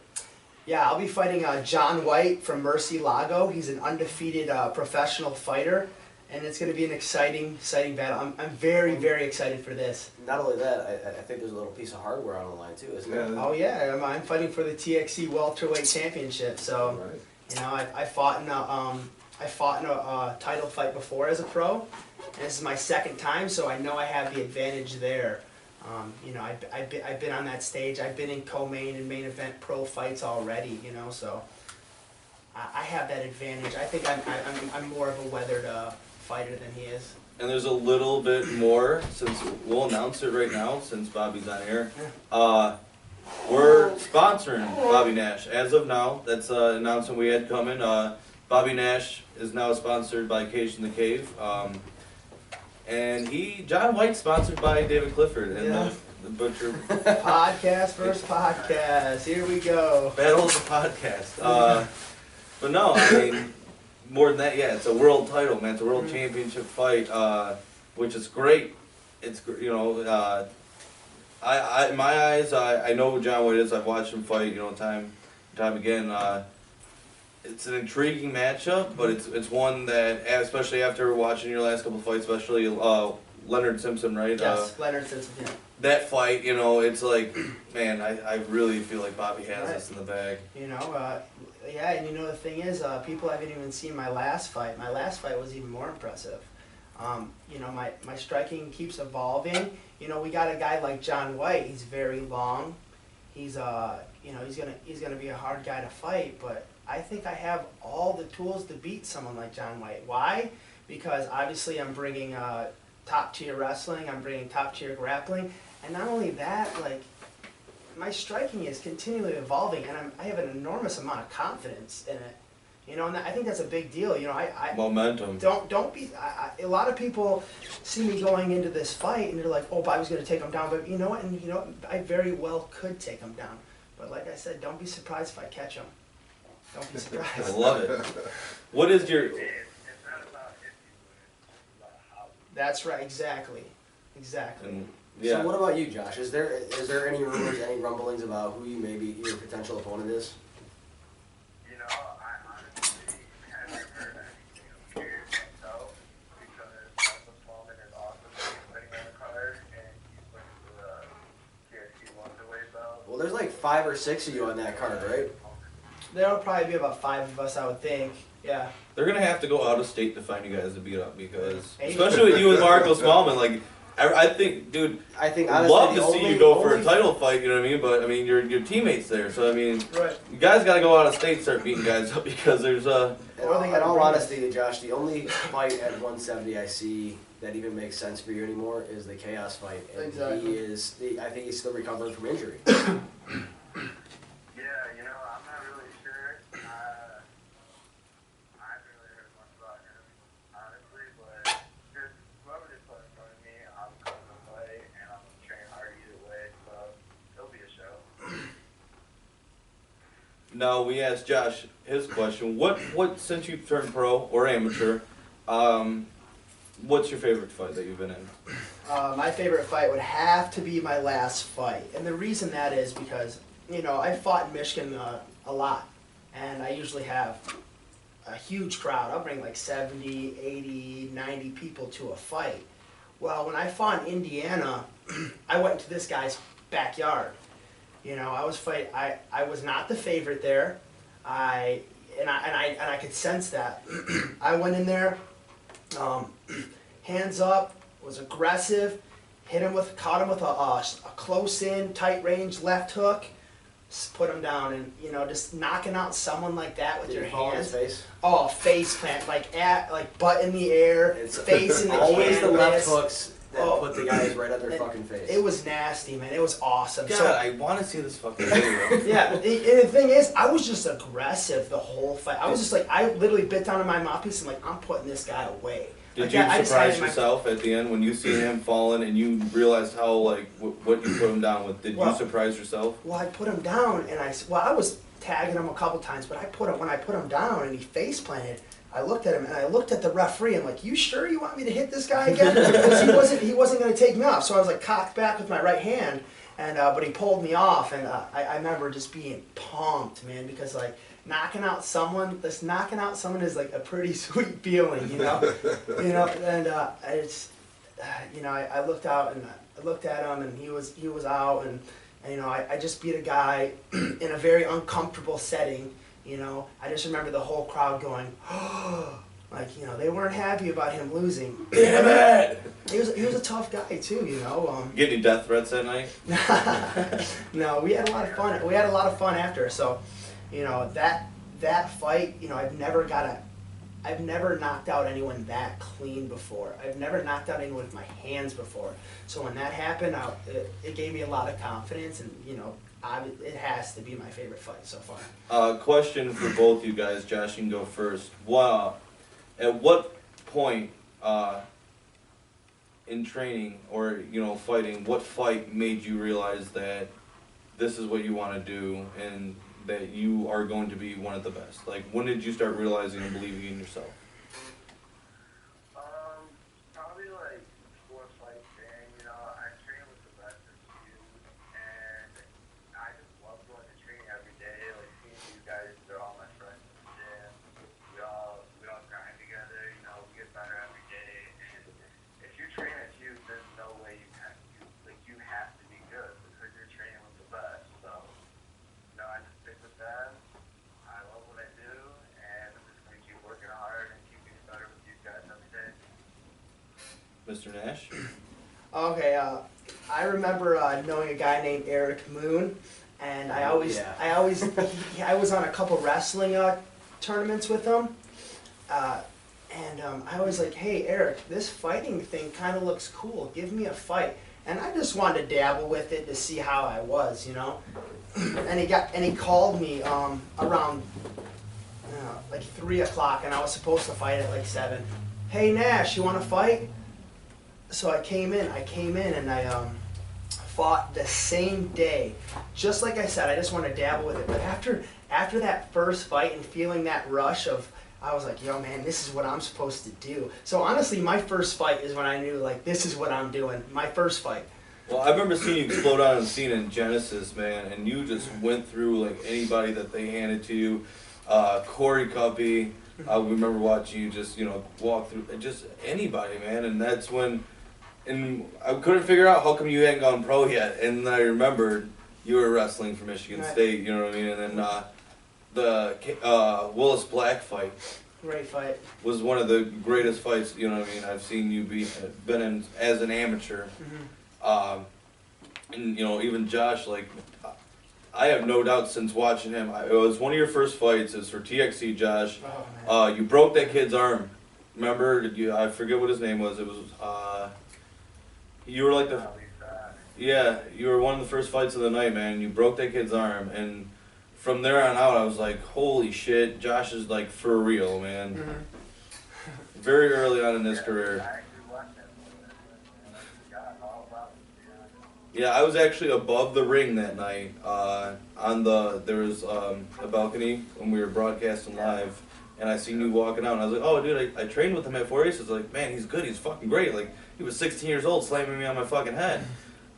Yeah, I'll be fighting John White from Murcielago. He's an undefeated professional fighter, and it's going to be an exciting battle. I'm very, very excited for this. Not only that, I think there's a little piece of hardware on the line too, isn't there? Oh yeah, I'm fighting for the TXC welterweight championship. So, Right. you know, I fought in a title fight before as a pro, and this is my second time, so I know I have the advantage there. You know, I've been on that stage. I've been in co-main and main event pro fights already. You know, so I have that advantage. I think I'm more of a weathered fighter than he is. And there's a little bit more, since we'll announce it right now, since Bobby's on air. We're sponsoring Bobby Nash. As of now, that's an announcement we had coming. Bobby Nash is now sponsored by Cage in the Cave. And John White's sponsored by David Clifford and Yeah. the Butcher. Podcast versus podcast. Here we go. Battle of the podcast. But no, I mean, more than that, yeah, it's a world title, man. It's a world championship fight, which is great. It's, you know, in my eyes, I know who John White is. I've watched him fight, you know, time again. It's an intriguing matchup, but it's one that, especially after watching your last couple of fights, especially Leonard Simpson, right? Yes, Leonard Simpson. Yeah. That fight, you know, it's like, man, I really feel like Bobby has Right. this in the bag. You know, yeah, and you know the thing is, people haven't even seen my last fight. My last fight was even more impressive. You know, my striking keeps evolving. You know, we got a guy like John White. He's very long. He's you know, he's gonna be a hard guy to fight, but I think I have all the tools to beat someone like John White. Why? Because obviously I'm bringing top tier wrestling. I'm bringing top tier grappling, and not only that, like, my striking is continually evolving, and I have an enormous amount of confidence in it. You know, and I think that's a big deal. You know, I Momentum. don't be. A lot of people see me going into this fight, and they're like, "Oh, Bobby's going to take him down." But you know what? And you know, what? I very well could take him down. But like I said, don't be surprised if I catch him. Don't be I surprised. love it. What is your... It's not about if you win, it's about how. That's right. Exactly. And, yeah. So what about you, Josh? Is there any rumors, any rumblings about who maybe your potential opponent is? You know, I honestly haven't heard anything weird myself because Michael Smallman is awesome. He's putting on a card and he's looking for Well, there's like 5 or 6 of you on that card, right? There'll probably be about 5 of us, I would think. Yeah. They're gonna have to go out of state to find you guys to beat up because, Hey. especially with you and Marco Smallman, like I think, dude, I think I'd honestly, love the to see only- you go for a only- title fight. You know what I mean? But I mean, your teammates there, so I mean, Right. you guys got to go out of state, and start beating guys up because there's In Or they gotta all bring honesty, Josh, the only fight at 170 I see that even makes sense for you anymore is the Chaos fight. And Exactly. I think he's still recovering from injury. Yeah, you know, I'm not really sure. I haven't really heard much about him, honestly, but just whoever they put in front of me, I'm going to play, and I'm going to train hard either way, so it'll be a show. now we asked Josh his question. What since you've turned pro or amateur, what's your favorite fight that you've been in? My favorite fight would have to be my last fight. And the reason that is because, you know, I fought in Michigan a lot. And I usually have a huge crowd. I'll bring like 70, 80, 90 people to a fight. Well, when I fought in Indiana, I went to this guy's backyard. You know, I was not the favorite there. I could sense that. I went in there, hands up, was aggressive, caught him with a close in, tight range left hook, put him down, and you know, just knocking out someone like that with Did your you fall on his hands. face? Oh, face plant, like butt in the air, It's face in the always the left canvas. hooks that Oh. put the guys right on their fucking face. It was nasty, man. It was awesome. God, So I want to see this fucking video. yeah, and the thing is, I was just aggressive the whole fight. I was just like, I literally bit down on my mouthpiece and like, I'm putting this guy away. Did Like, you I just had surprise it in my- yourself at the end when you see him falling and you realized how like what you put him down with? Did you Well- surprise yourself? Well, I put him down, and I was tagging him a couple times, but when I put him down and he face planted, I looked at him and I looked at the referee. I'm like, "You sure you want me to hit this guy again?" Because he wasn't going to take me off. So I was like cocked back with my right hand, and but he pulled me off, and I remember just being pumped, man, because like knocking out someone is like a pretty sweet feeling, you know, and it's, you know, I looked out and I looked at him, and he was out, and you know, I just beat a guy in a very uncomfortable setting. You know, I just remember the whole crowd going, like, you know, they weren't happy about him losing. Damn it! He was a tough guy too, you know. Get any death threats that night? No, we had a lot of fun. We had a lot of fun after. So, you know, that fight, you know, I've never knocked out anyone that clean before. I've never knocked out anyone with my hands before. So when that happened, it gave me a lot of confidence, and you know, it has to be my favorite fight so far. Question for both you guys. Josh, you can go first. At what point in training or you know fighting, what fight made you realize that this is what you want to do and that you are going to be one of the best? Like, when did you start realizing and believing in yourself? Probably like 4 fights in, you know, I train with the best of you, and I just love going to training every day, like seeing you guys, they're all my friends in the gym, we all grind together, you know, we get better every day, and if you train at you, there's no way you have to be good, because you're training with the best, so, you know, I just stick with them, I love what I do, and I'm just going to keep working hard and keep getting better with you guys every day. Mr. Nash? Okay, I remember knowing a guy named Eric Moon, and I was on a couple wrestling tournaments with him, and I was like, "Hey, Eric, this fighting thing kind of looks cool. Give me a fight." And I just wanted to dabble with it to see how I was, you know. And he called me around like 3 o'clock, and I was supposed to fight at like 7. "Hey, Nash, you want to fight?" So I came in and I fought the same day. Just like I said, I just want to dabble with it. But after that first fight and feeling that rush of, I was like, yo man, this is what I'm supposed to do. So honestly, my first fight is when I knew like, this is what I'm doing. My first fight. Well, I remember seeing you explode on the scene in Genesis, man, and you just went through like anybody that they handed to you. Corey Cuppy, we remember watching you just, you know, walk through just anybody, man, and that's when, and I couldn't figure out how come you hadn't gone pro yet, and then I remembered You were wrestling for Michigan Right. State, you know what I mean? And then the Willis Black fight Great fight. was one of the greatest fights, you know what I mean, I've seen you been in as an amateur. And you know, even Josh, like, I have no doubt since watching him, it was one of your first fights, it was for TXC, Josh. Oh, man. You broke that kid's arm. Remember? I forget what his name was. It was, you were like the, yeah, you were one of the first fights of the night, man. You broke that kid's arm, and from there on out, I was like, holy shit, Josh is like for real, man. Very early on in his career. I actually watched that one. I forgot all about it. Yeah, I was actually above the ring that night. There was a balcony when we were broadcasting live, and I seen you walking out, and I was like, oh, dude, I trained with him at 4 Aces. Like, man, he's good. He's fucking great. Like, he was 16 years old, slamming me on my fucking head.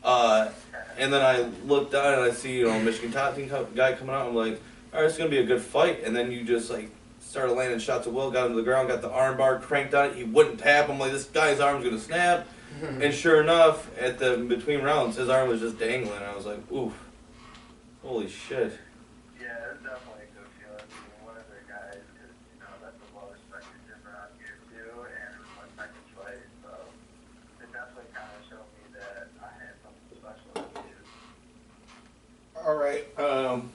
And then I looked down and I see, you know, Michigan top team guy coming out. I'm like, all right, it's gonna be a good fight. And then you just like started landing shots at will, got him to the ground, got the arm bar cranked on it. He wouldn't tap. I'm like, this guy's arm's gonna snap. And sure enough, at the between rounds, his arm was just dangling. I was like, oof, holy shit. Yeah, it's definitely a good feeling being one of their guys, because, you know, that's a well-respected gym around here, too, and it was my second fight, so it definitely kind of showed me that I had something special to do. All right.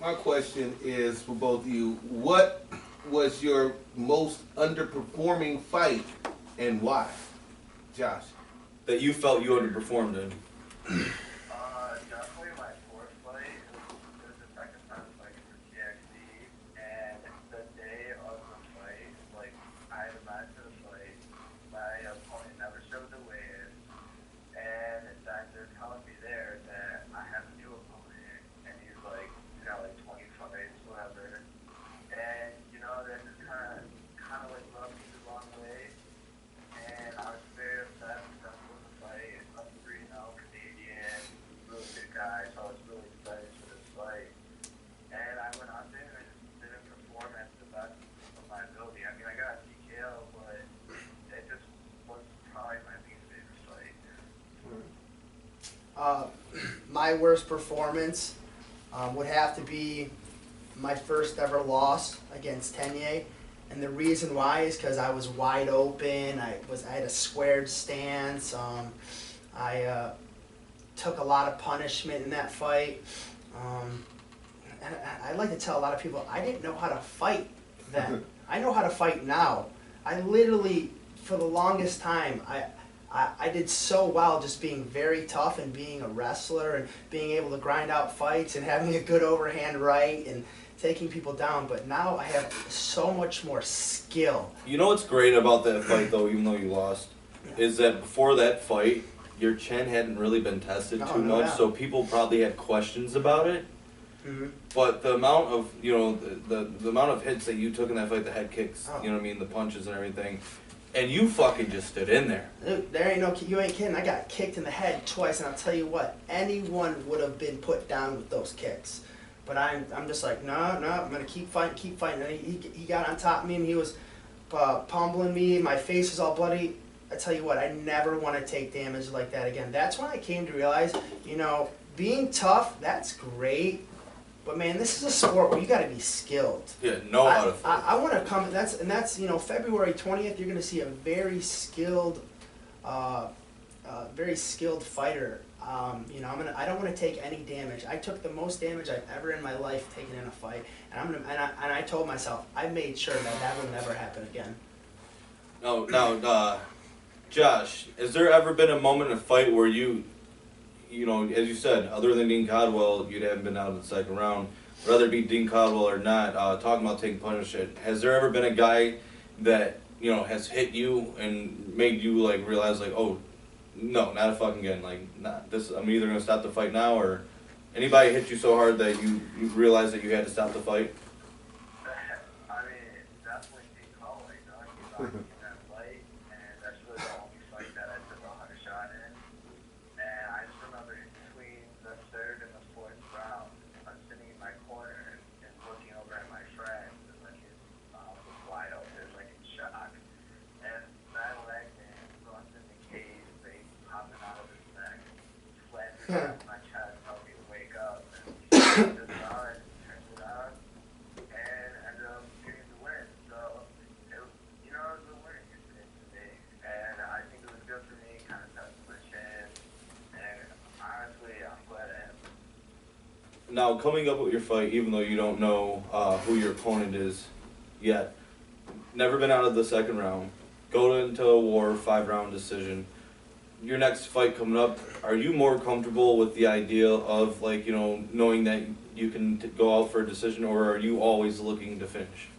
My question is for both of you. What was your most underperforming fight and why? Josh. That you felt you underperformed in. Definitely my fourth fight. It was the second time fighting for TXC, and the day of the fight, like, I had a match for the fight, my opponent never showed the weigh-in, and that they're telling me there that I have a new opponent, and he's like, he's got like 20 fights, whatever, and, you know, that just kind of like rubbed me the wrong way, and I was very upset because I was the fight. I'm 3-0 Canadian, really good guy, so I was really excited for this fight. And I went out there and I just didn't perform at the best of my ability. I mean, I got a TKO, but it just was probably my least favorite fight. My worst performance would have to be my first ever loss against Tenier. And the reason why is because I was wide open. I had a squared stance. I took a lot of punishment in that fight. And I'd like to tell a lot of people I didn't know how to fight then. I know how to fight now. I literally, for the longest time, I did so well just being very tough and being a wrestler and being able to grind out fights and having a good overhand right and taking people down, but now I have so much more skill. You know what's great about that fight, though, even though you lost, is that before that fight, your chin hadn't really been tested too much, Yeah. so people probably had questions about it. But the amount of, you know, the amount of hits that you took in that fight, the head kicks, you know what I mean, the punches and everything, and you fucking just stood in there. Dude, there ain't no, you ain't kidding. I got kicked in the head twice, and I'll tell you what, anyone would have been put down with those kicks. But I'm just like, no, I'm gonna keep fighting. And he got on top of me, and he was pummeling me. My face was all bloody. I tell you what, I never want to take damage like that again. That's when I came to realize, you know, being tough, that's great. But man, this is a sport where you got to be skilled. Yeah, know how to fight. I want to come. That's you know, February 20th. You're gonna see a very skilled fighter. You know, I don't want to take any damage. I took the most damage I've ever in my life taken in a fight, and I told myself I made sure that will never happen again. Now, Josh, has there ever been a moment in a fight where you know, as you said, other than Dean Caldwell, you haven't been out in the second round, whether it be Dean Caldwell or not, talking about taking punishment, has there ever been a guy that, you know, has hit you and made you, like, realize, like, oh, no, not a fucking again, like, not this, I'm either going to stop the fight now, or anybody hit you so hard that you realized that you had to stop the fight? I mean, definitely Dean Caldwell, you know, he knocked me in that fight, and that's really the only fight that I took a hard shot in. And I just remember in between the third and the fourth round, I'm sitting in my corner and looking over at my friend, and like his mouth was wide open, like in shock. And that leg man runs in the cage, they popping out of his neck, slapping me on my chest, helped me to wake up. And turned it on, and ended up getting the win. So, it was a learning experience for me, and I think it was good for me, kind of touched my chin, and honestly, I'm glad I am. Now, coming up with your fight, even though you don't know who your opponent is yet, never been out of the second round, go into a war, 5-round decision. Your next fight coming up, are you more comfortable with the idea of, like, knowing that you can go out for a decision, or are you always looking to finish?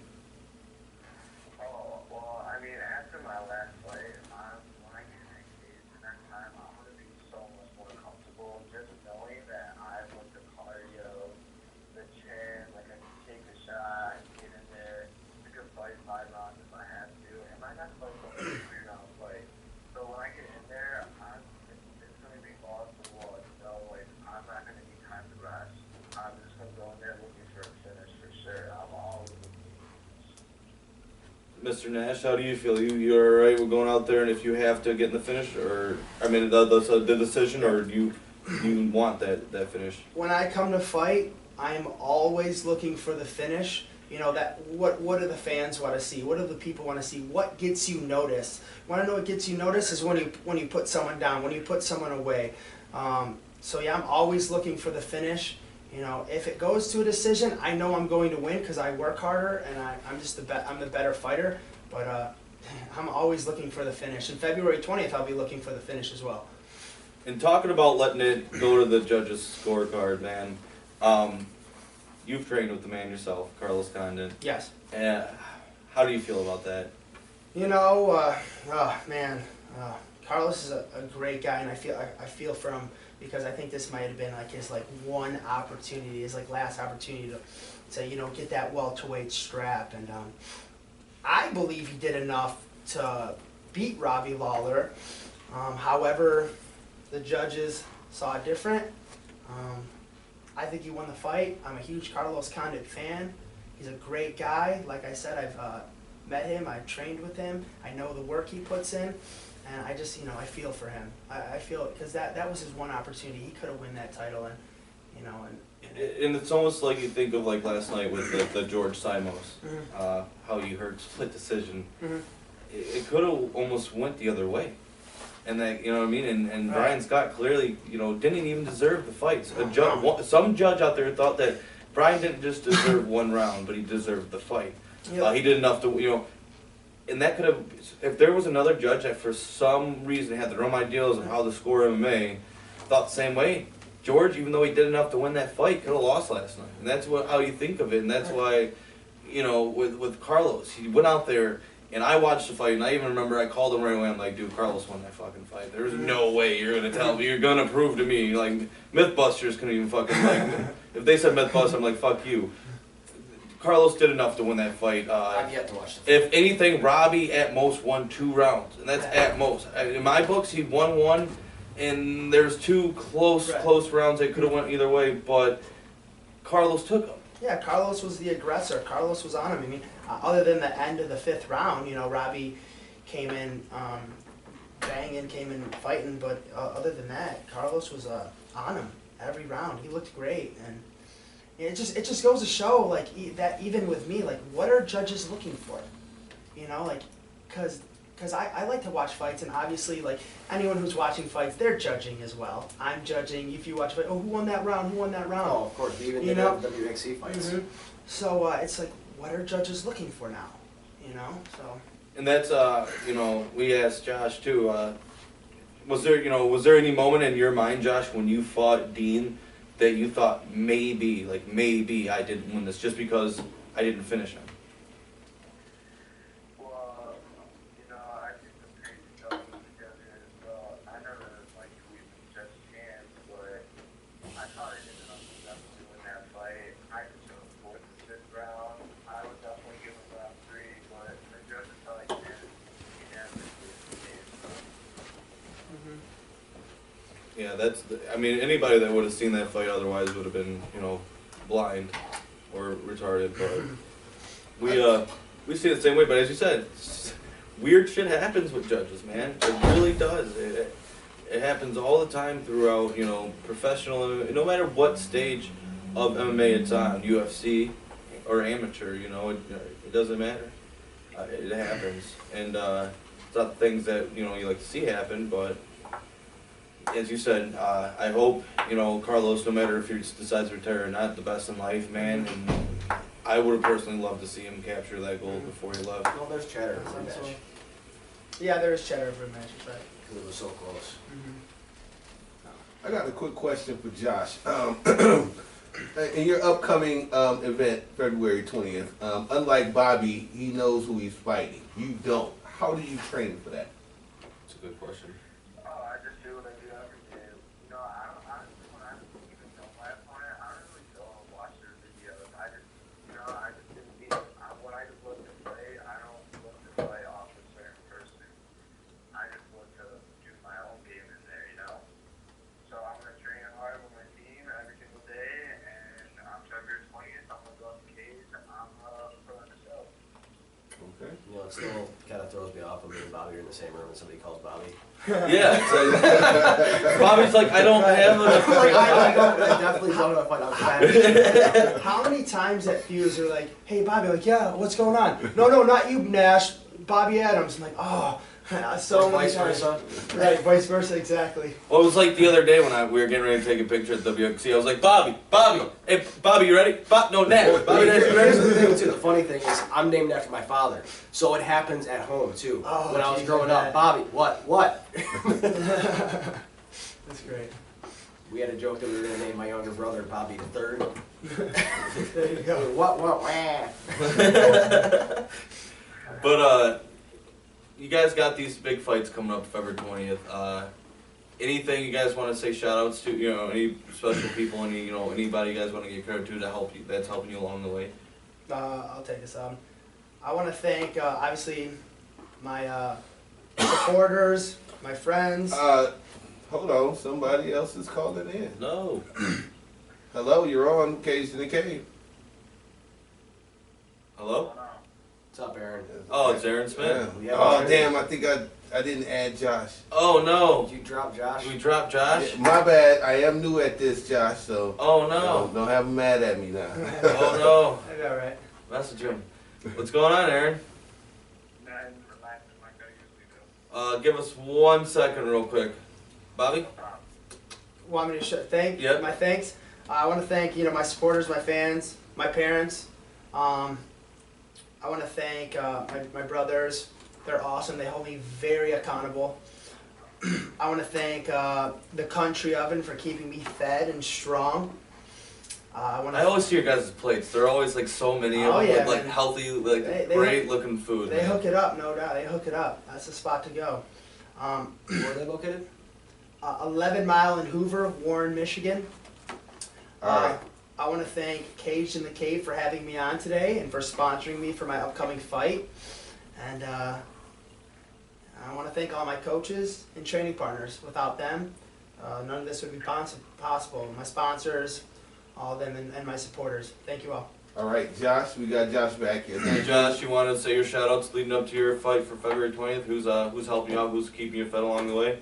Oh, well, I mean, after my last fight, when I get engaged the next time, I'm going to be so much more comfortable just knowing that I've with the cardio, the chin, like I can take a shot, get in there, I could fight 5 rounds if I have to, and my next fight's only a 3-round fight. So when I get in there, it's going to be balls to the wall. Like, I'm not going to need time to rest. I'm just going to go in there looking for a finish for sure. I'm always looking for a finish. Mr. Nash, how do you feel? You're alright with going out there, and if you have to get in the finish, or the decision, or do you want that finish? When I come to fight, I'm always looking for the finish. What do the fans want to see? What do the people want to see? What gets you noticed? Want to know what gets you noticed is when you put someone down, when you put someone away. So yeah, I'm always looking for the finish. If it goes to a decision, I know I'm going to win because I work harder and I'm the better fighter. But I'm always looking for the finish. And February 20th, I'll be looking for the finish as well. And talking about letting it go to the judges' scorecard, man. You've trained with the man yourself, Carlos Condit. Yes. How do you feel about that? Carlos is a great guy, and I feel for him because I think this might have been like his one opportunity, his last opportunity to get that welterweight strap, and I believe he did enough to beat Robbie Lawler. However, the judges saw it different. I think he won the fight. I'm a huge Carlos Condit fan. He's a great guy. Like I said, I've met him, I've trained with him, I know the work he puts in, and I just, I feel for him. I feel, because that was his one opportunity. He could have won that title, and it's almost like you think of last night with the George Simos, Mhm. how you heard split decision. Mhm. It could have almost went the other way. And that, you know what I mean? And Right. Brian Scott clearly, didn't even deserve the fights. No. Some judge out there thought that Brian didn't just deserve 1 round, but he deserved the fight. Yeah. He did enough to, and that could have, if there was another judge that for some reason had their own ideas of how to score MMA, thought the same way, George, even though he did enough to win that fight, could have lost last night. And that's how you think of it, and that's why, with Carlos, he went out there. And I watched the fight, and I even remember I called him right away. I'm like, dude, Carlos won that fucking fight. There's no way you're gonna tell me. You're gonna prove to me. Mythbusters couldn't even fucking, if they said Mythbusters, I'm like, fuck you. Carlos did enough to win that fight. I've yet to watch the fight. If anything, Robbie at most won 2 rounds, and that's at most. In my books, he won 1, and there's 2 close rounds that could have went either way, but Carlos took them. Yeah, Carlos was the aggressor. Carlos was on him. I mean, other than the end of the 5th round, Robbie came in banging, came in fighting, but other than that, Carlos was on him every round. He looked great, and it just goes to show that even with me, what are judges looking for? Because I like to watch fights, and obviously, anyone who's watching fights, they're judging as well. I'm judging. If you watch a fight, who won that round? Who won that round? Oh, of course. Even the WXC fights. Mm-hmm. So it's what are judges looking for now? So. And that's, we asked Josh too, was there any moment in your mind, Josh, when you fought Dean that you thought maybe I didn't win this just because I didn't finish him? Well, I think the crazy stuff was together as well. I never we just hands, but I thought I did enough to definitely win that fight. I could have scored the 5th round. I would definitely give him round 3, but the judges thought he did. He never did. Yeah, anybody that would have seen that fight otherwise would have been, blind or retarded, but we see it the same way, but as you said, weird shit happens with judges, man. It really does. It happens all the time throughout, professional, no matter what stage of MMA it's on, UFC or amateur, you know, it doesn't matter. It happens, and it's not things that you know you like to see happen, but as you said, I hope you know Carlos, no matter if he decides to retire or not, the best in life, man. And I would have personally loved to see him capture that gold before he left. Well, there's chatter for a match Yeah, there is cheddar for a match, but. because it was so close. I got a quick question for Josh. In your upcoming event, February 20th, unlike Bobby, he knows who he's fighting. You don't. How do you train for that? That's a good question. I just do what I do every day. You know, I don't honestly when I even know my opponent, I don't really go and watch their videos. I just, you know, I just didn't see it. When I just look to play, I don't look to play off a certain person. I just look to do my own game in there, you know. So I'm gonna train hard with my team every single day, and on February 20th, I'm gonna go up the cage. I'm put on the show. Okay. You know, it still kind of throws me off when me and Bobby are in the same room and somebody calls Bobby. Yeah, so, Bobby's like, I don't have enough. I definitely don't know if I'm fat. How many times at Fuse are like, hey Bobby, like, yeah, what's going on? No, not you, Nash. Bobby Adams. I'm like, oh, so many Vice times. versa. Right, vice versa, exactly. Well, it was like the other day when we were getting ready to take a picture at WXC. I was like, Bobby, hey, Bobby, you ready? No, Nash. Bobby, Nash, you Here's the ready? thing too. The funny thing is, I'm named after my father, so it happens at home too. Oh, when I was geez, growing I bet. up, Bobby, what? That's great. We had a joke that we were gonna name my younger brother Bobby the Third. There you go. What? Wah. But you guys got these big fights coming up February 20th. Anything you guys want to say shout outs to, you know, any special people, anybody you guys want to give credit to help you, that's helping you along the way? I'll take this. I want to thank, obviously, my supporters, my friends. Hold on. Somebody else is calling in. No. Hello, you're on Cage in the Cave. Hello? What's up, Aaron? Oh, it's Aaron Smith. Yeah. Oh, damn. I think I didn't add Josh. Oh, no. Did you drop Josh? We dropped Josh? Yeah, my bad. I am new at this, Josh, so Oh, no. don't have him mad at me now. Oh, I know, right? no. Message him. What's going on, Aaron? And relaxing like I usually do. Give us 1 second real quick. Bobby? Want me to thank Yep. my thanks? I want to thank my supporters, my fans, my parents. I want to thank my brothers. They're awesome. They hold me very accountable. I want to thank the country oven for keeping me fed and strong. I always see your guys' plates. They're always like so many of Oh, them yeah, with like man. healthy, like They great looking food. They man. hook it up, no doubt. They hook it up. That's the spot to go. Where are they located? 11 Mile in Hoover, Warren, Michigan. All right. I want to thank Caged in the Cave for having me on today and for sponsoring me for my upcoming fight. And I want to thank all my coaches and training partners. Without them, none of this would be possible. My sponsors, all of them, and my supporters. Thank you all. All right, Josh. We got Josh back here. Hey, Josh, you want to say your shout outs leading up to your fight for February 20th? Who's helping you out? Who's keeping you fed along the way?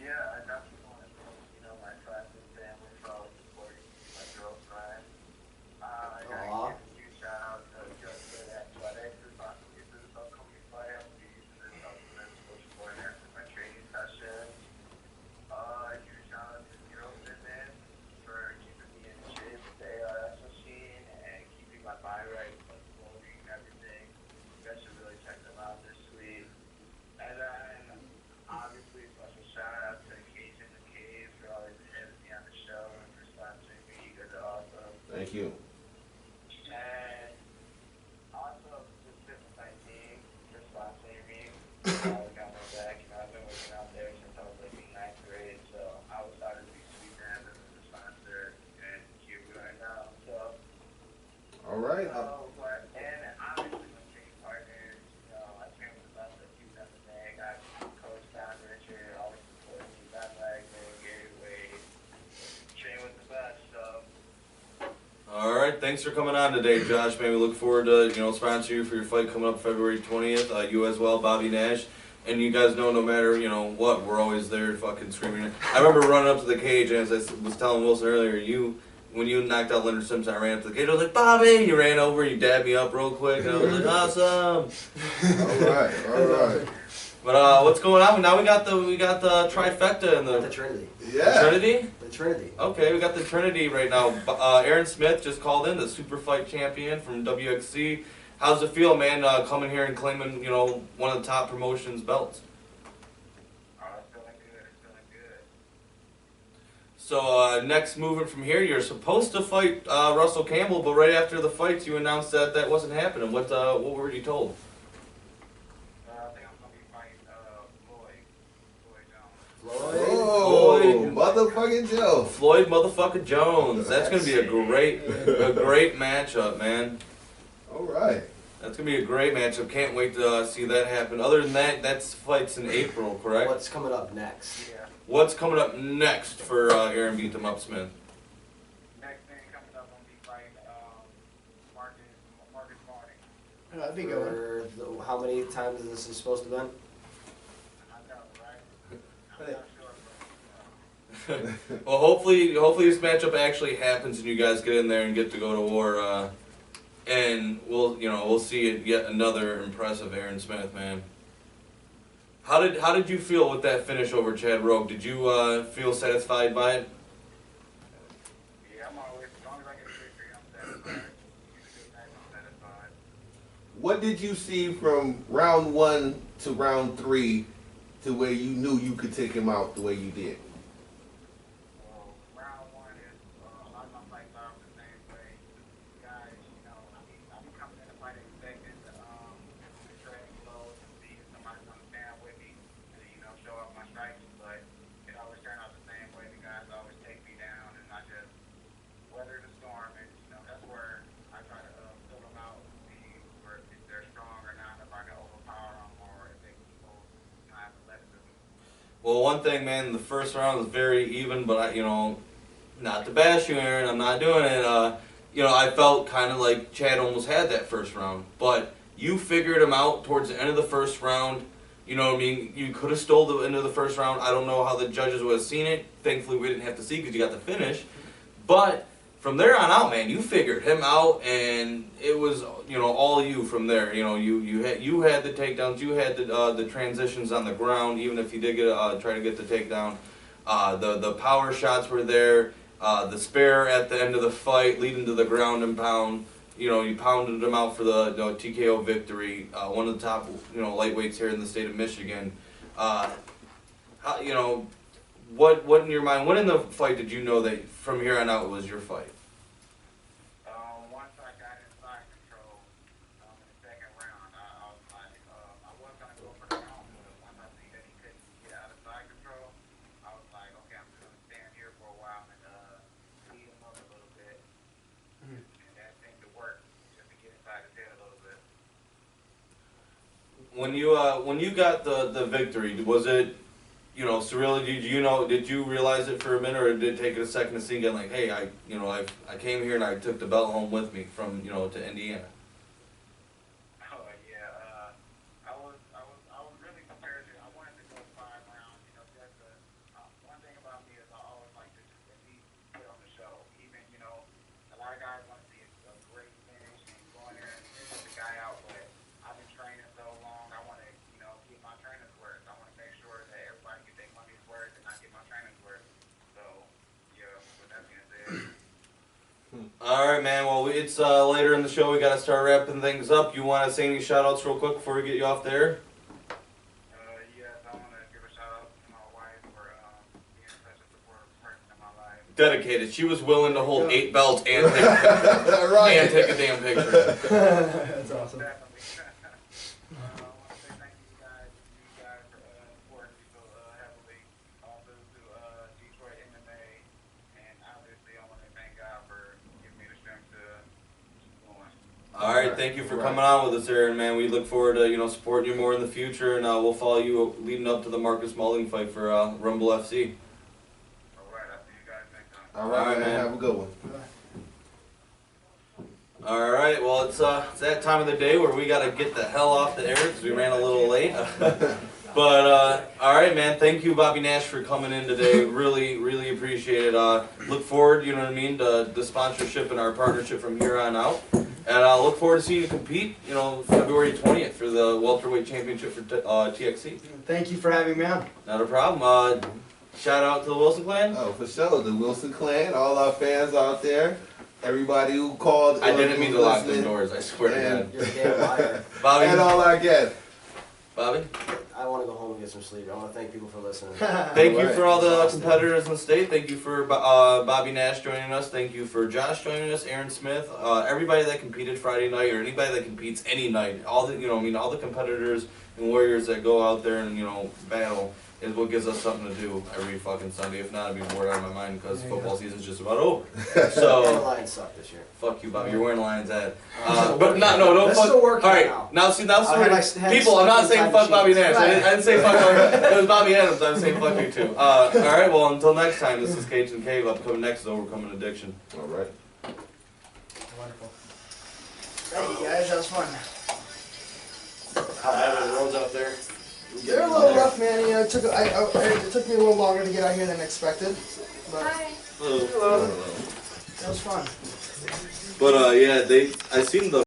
Yeah, I definitely want to thank, my friends and family for always supporting me, my girlfriend. I Aw. gotta give a huge shout out to Just Good Athletics for sponsoring me for this upcoming fight. I'm using this supplement for supporting after my training sessions. A huge shout out to Zero Fitness for keeping me in shape with the ARS machine and keeping my mind right with the clothing and everything. You guys should really check them out. They're sweet. And then obviously, special shout out to Cage in the Cave for always having me on the show and for sponsoring me. You guys are awesome. Thank you. And also, just Fitness 19 for sponsoring me. Always got my back. I've been working out there since I was like in 9th grade, so I was thought it'd be sweet to have them as a sponsor and here we are now. So, All right. and obviously my training partners, I train with the best at Fuse MMA. I got Coach Don Richard, always supporting me, Ben Wagner, Gary Wade. Train with the best, so. All right, thanks for coming on today, Josh. Man, we look forward to sponsoring you for your fight coming up February 20th. You as well, Bobby Nash. And you guys know, no matter what, we're always there, fucking screaming. I remember running up to the cage, and as I was telling Wilson earlier, you when you knocked out Leonard Simpson, I ran up to the cage. I was like, Bobby! You ran over, you dabbed me up real quick, and I was like, awesome. All right. But what's going on? Now we got the trifecta and The Trinity. Yeah. Trinity. The Trinity. Okay, we got the Trinity right now. Aaron Smith just called in, the super fight champion from WXC. How's it feel, man, coming here and claiming, one of the top promotions belts? It's feeling good. It's feeling good. So next moving from here, you're supposed to fight Russell Campbell, but right after the fights, you announced that wasn't happening. What were you told? I think I'm gonna be fighting Floyd. Floyd Jones. Oh, motherfucking Joe. Floyd motherfucking Jones. That's gonna be a great matchup, man. All right. That's gonna be a great matchup. Can't wait to see that happen. Other than that, that's fights in April, correct? What's coming up next? Yeah. What's coming up next for Aaron Beat 'em Up Smith? Next thing coming up, I'm gonna be fighting Marcus Martin. That'd be a good one. How many times this is supposed to be? I know, right? I'm not sure, but Well, hopefully this matchup actually happens and you guys get in there and get to go to war. And we'll see it yet another impressive Aaron Smith, man. How did you feel with that finish over Chad Rogue? Did you feel satisfied by it? yeah, I'm always, as long as I get a victory, I'm satisfied. It's a good match, I'm satisfied. What did you see from round 1 to round 3 to where you knew you could take him out the way you did? Well, round 1 is a lot of my fights are the same way. Guys, I'll be coming in the fight expecting to training close and see if somebody's gonna stand with me and show off my strikes, but it always turns out the same way. The guys always take me down, and I just weather the storm, and that's where I try to fill them out and see if they're strong or not, if I can overpower them or if they can hold time to let them. Well, one thing, man, the first round was very even, but not to bash you, Aaron, I'm not doing it. I felt kind of like Chad almost had that first round, but you figured him out towards the end of the first round. You know what I mean? You could have stole the end of the first round. I don't know how the judges would have seen it. Thankfully, we didn't have to see because you got the finish. But from there on out, man, you figured him out, and it was all you from there. You had the takedowns, you had the transitions on the ground, even if you did try to get the takedown. The power shots were there. The spare at the end of the fight, leading to the ground and pound. You pounded him out for the TKO victory. One of the top lightweights here in the state of Michigan. What in your mind? When in the fight did you know that from here on out it was your fight? Once I got inside control in the second round, I was like, I was going to go for the round, but once I see that he couldn't get out of side control, I was like, okay, I'm just going to stand here for a while and speed him up a little bit. And that seemed to work, just to get inside his head a little bit. When you got the victory, was it surreal? Did you realize it for a minute, or did it take it a second to sink in? Like, hey, I came here and I took the belt home with me from to Indiana. Oh yeah, I was really prepared to. I wanted to go 5 rounds. One thing about me is I always like to just at least put on the show. Even a lot of guys want to see a great finish and go in there and put the guy out, but I've been training so long. I want to get my training's worth. I want to make sure that everybody get their money's worth and I get my training's worth. So yeah, with that being said. All right, man. Well, it's later in the show. We got to start wrapping things up. You want to say any shout-outs real quick before we get you off there? Yes, I want to give a shout out to my wife for being such a supportive person in my life. Dedicated. She was willing to hold 8 belts and take, Right. and take a damn picture. That's awesome. Definitely. I want to say thank you guys for supporting me so heavily. Also to Detroit MMA, and obviously I want to thank God for giving me the strength to keep going. All right, thank you for coming on with us, Aaron, man. We look forward to supporting you more in the future, and we'll follow you leading up to the Marcus Malling fight for Rumble FC. All right, I'll see you guys next time. All right, man. Have a good one. All right, well, it's that time of the day where we got to get the hell off the air because we ran a little late. But all right, man. Thank you, Bobby Nash, for coming in today. Really, really appreciate it. Look forward, you know what I mean, to the sponsorship and our partnership from here on out. And I look forward to seeing you compete, you know, February 20th for the welterweight championship for TXC. Thank you for having me on. Not a problem. Shout out to the Wilson clan. Oh, for sure. The Wilson clan, all our fans out there, everybody who called. I didn't mean to lock the doors. I swear to God. You're a damn liar. Bobby. And all our guests. Bobby. I want to go home and get some sleep. I want to thank people for listening. Thank you Alright. for all the competitors in the state. Thank you for Bobby Nash joining us. Thank you for Josh joining us, Aaron Smith, everybody that competed Friday night or anybody that competes any night. All the all the competitors and warriors that go out there and battle is what gives us something to do every fucking Sunday. If not, I'd be bored out of my mind because football season's just about over. The So Lions suck this year. fuck you, Bobby. You're wearing Lions ad. Still But working no, on no, it. don't That's fuck. still working All right, now. now see, now I had people. I'm not stuck saying in fuck time Bobby machines. Nash. I didn't say fuck Bobby. It was Bobby Adams. I'm saying fuck you too. All right, well, until next time, this is Cajun Cave. Upcoming next is Overcoming Addiction. All right. Wonderful. Thank you guys, that was fun. How bad are the roads out there? They're a little rough, man. It took me a little longer to get out here than expected, but Hello. that was fun. But yeah, I seen the